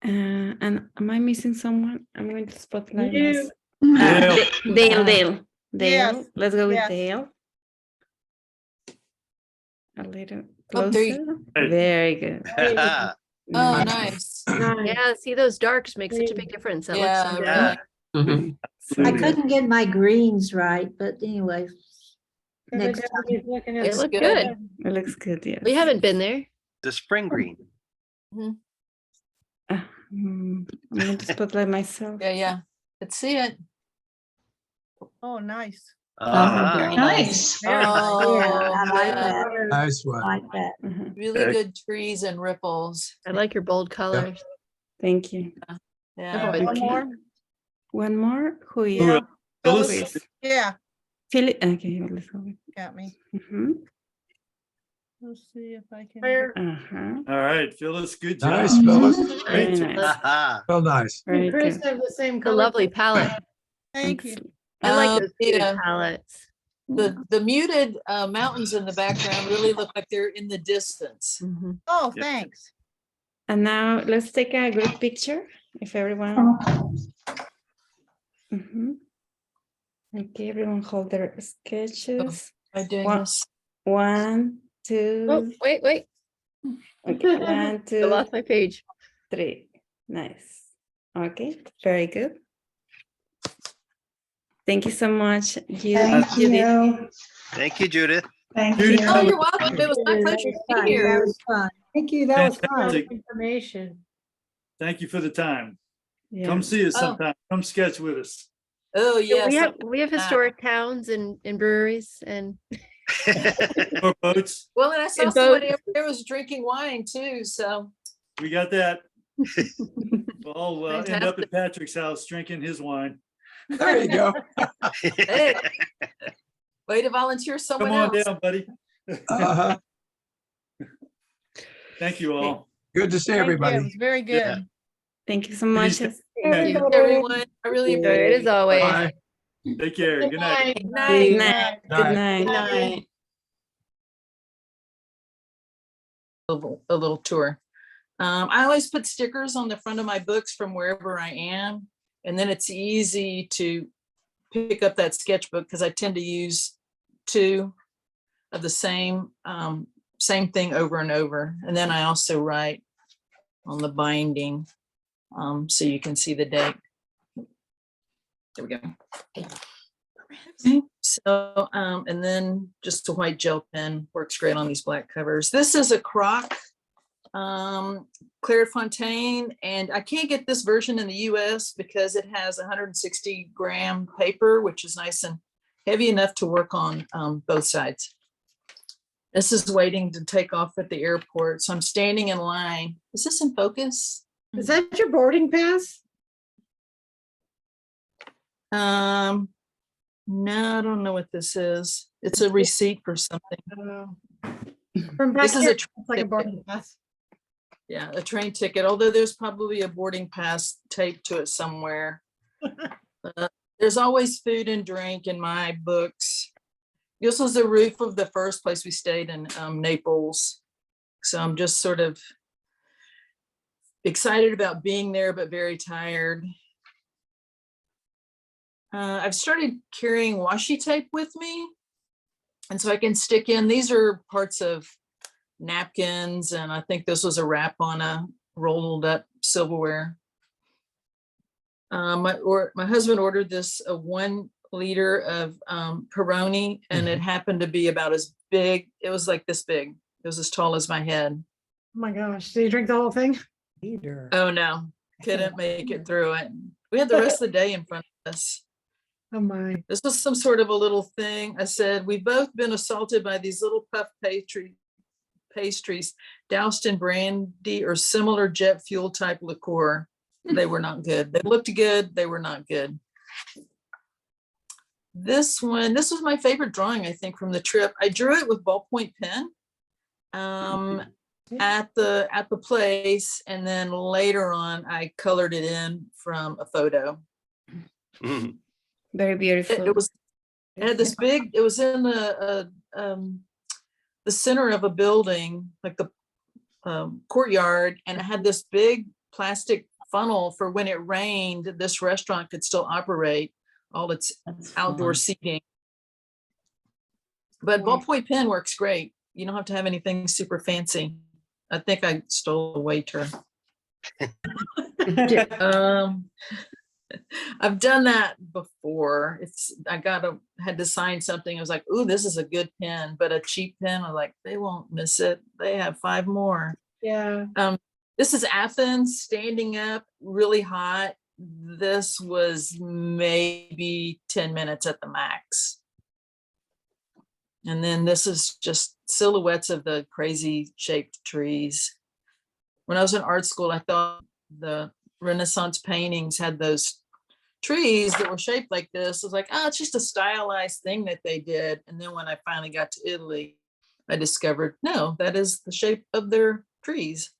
And am I missing someone? I'm going to spotlight You. myself. Dale. Dale. Yes, Let's go with yes. Dale. A little Oh, there you- closer. Hey. Very good. Oh, nice. Nice. Yeah, see those darks make such a big difference. That looks so Yeah, good. really. I couldn't get my greens right, but anyway. Next time. Everybody's looking at It Looks looked good. good. It looks good, yes. We haven't been there. The spring green. I'm going to spotlight myself. Yeah. Let's see it. Oh, nice. Uh-huh. Very Nice. Oh, Yeah, I like good. that. Nice I one. like that. Mhm. Really good trees and ripples. I like your bold colors. Thank you. Yeah. always- One Okay. more? One more? Who is? Who else? Who Phyllis? is? Yeah, Philip. Okay, let's go. got me. Mhm. Let's see if I can. Where- Uh-huh. All right, Phyllis, good job. Nice, Phyllis. Very Great. nice. Uh-huh. Well, nice. You and Very Chris good. have the same A color. lovely palette. Thank you. Excellent. I like those muted Yeah. palettes. The muted mountains in the background really look like they're in the distance. Oh, Yeah. thanks. And now let's take a group picture, if everyone. Mhm. Okay, everyone hold their sketches. By doing One, this. 1, 2. Oh, wait. Okay, 1, I 2, lost my page. 3. Nice. Okay, very good. Thank you so much, Judith. Thank you, Judith. Judy, Oh, you're welcome. It was my That pleasure was to fun. be That here. was fun. Thank you. That was fun. fantastic. Information. Thank you for the time. Yeah. Come see us Oh. sometime. Come sketch with us. Oh, Yeah, yes. we have historic towns and breweries and Or boats. Well, and I saw And somebody both. over there was drinking wine too, so. We got that. We'll all end up Fantastic. at Patrick's house drinking his wine. There you go. Hey, way to volunteer Come someone on else. down, buddy. Uh-huh. Thank you all. Good to see Thank you. It everybody. was very Yeah. good. Thank you so much. Please- Thank you, everyone. I really Thank you. appreciate good as always. Bye. Take care. Good night. it. Good Night. night. Good Night. night. A little tour. I always put stickers on the front of my books from wherever I am, and then it's easy to pick up that sketchbook because I tend to use 2 of the same thing over and over. And then I also write on the binding so you can see the date. There we go. Okay, so and then just a white gel pen works great on these black covers. This is a crock Clairefontaine, and I can't get this version in the US because it has 160-gram paper, which is nice and heavy enough to work on both sides. This is waiting to take off at the airport, so I'm standing in line. Is this in focus? Is that your boarding pass? No, I don't know what this is. It's a receipt for something. From back This is here, a it's like a ticket. boarding pass. Yeah, a train ticket, although there's probably a boarding pass taped to it somewhere. There's always food and drink in my books. This was the roof of the first place we stayed in, Naples. So I'm just sort of excited about being there, but very tired. I've started carrying washi tape with me. And so I can stick in, these are parts of napkins, and I think this was a wrap on a rolled up silverware. My husband ordered this 1 liter of Peroni, and it happened to be about as big. It was like this big. It was as tall as my head. Oh my gosh, do you drink the whole thing? Oh no, couldn't make it through it. We had the rest of the day in front of us. Oh my. This was some sort of a little thing. I said, we've both been assaulted by these little puff pastries doused in brandy or similar jet fuel type liqueur. They were not good. They looked good. They were not good. This was my favorite drawing, I think, from the trip. I drew it with ballpoint pen at the place, and then later on I colored it in from a photo. Very beautiful. It had this big, it was in the center of a building, like the courtyard, and it had this big plastic funnel for when it rained, this restaurant could still operate all its outdoor seating. But ballpoint pen works great. You don't have to have anything super fancy. I think I stole a waiter. I've done that before. Had to sign something. I was like, ooh, this is a good pen, but a cheap pen, I'm like, they won't miss it. They have 5 more. Yeah. This is Athens, standing up, really hot. This was maybe 10 minutes at the max. And then this is just silhouettes of the crazy shaped trees. When I was in art school, I thought the Renaissance paintings had those trees that were shaped like this. I was like, oh, it's just a stylized thing that they did. And then when I finally got to Italy, I discovered, no, that is the shape of their trees.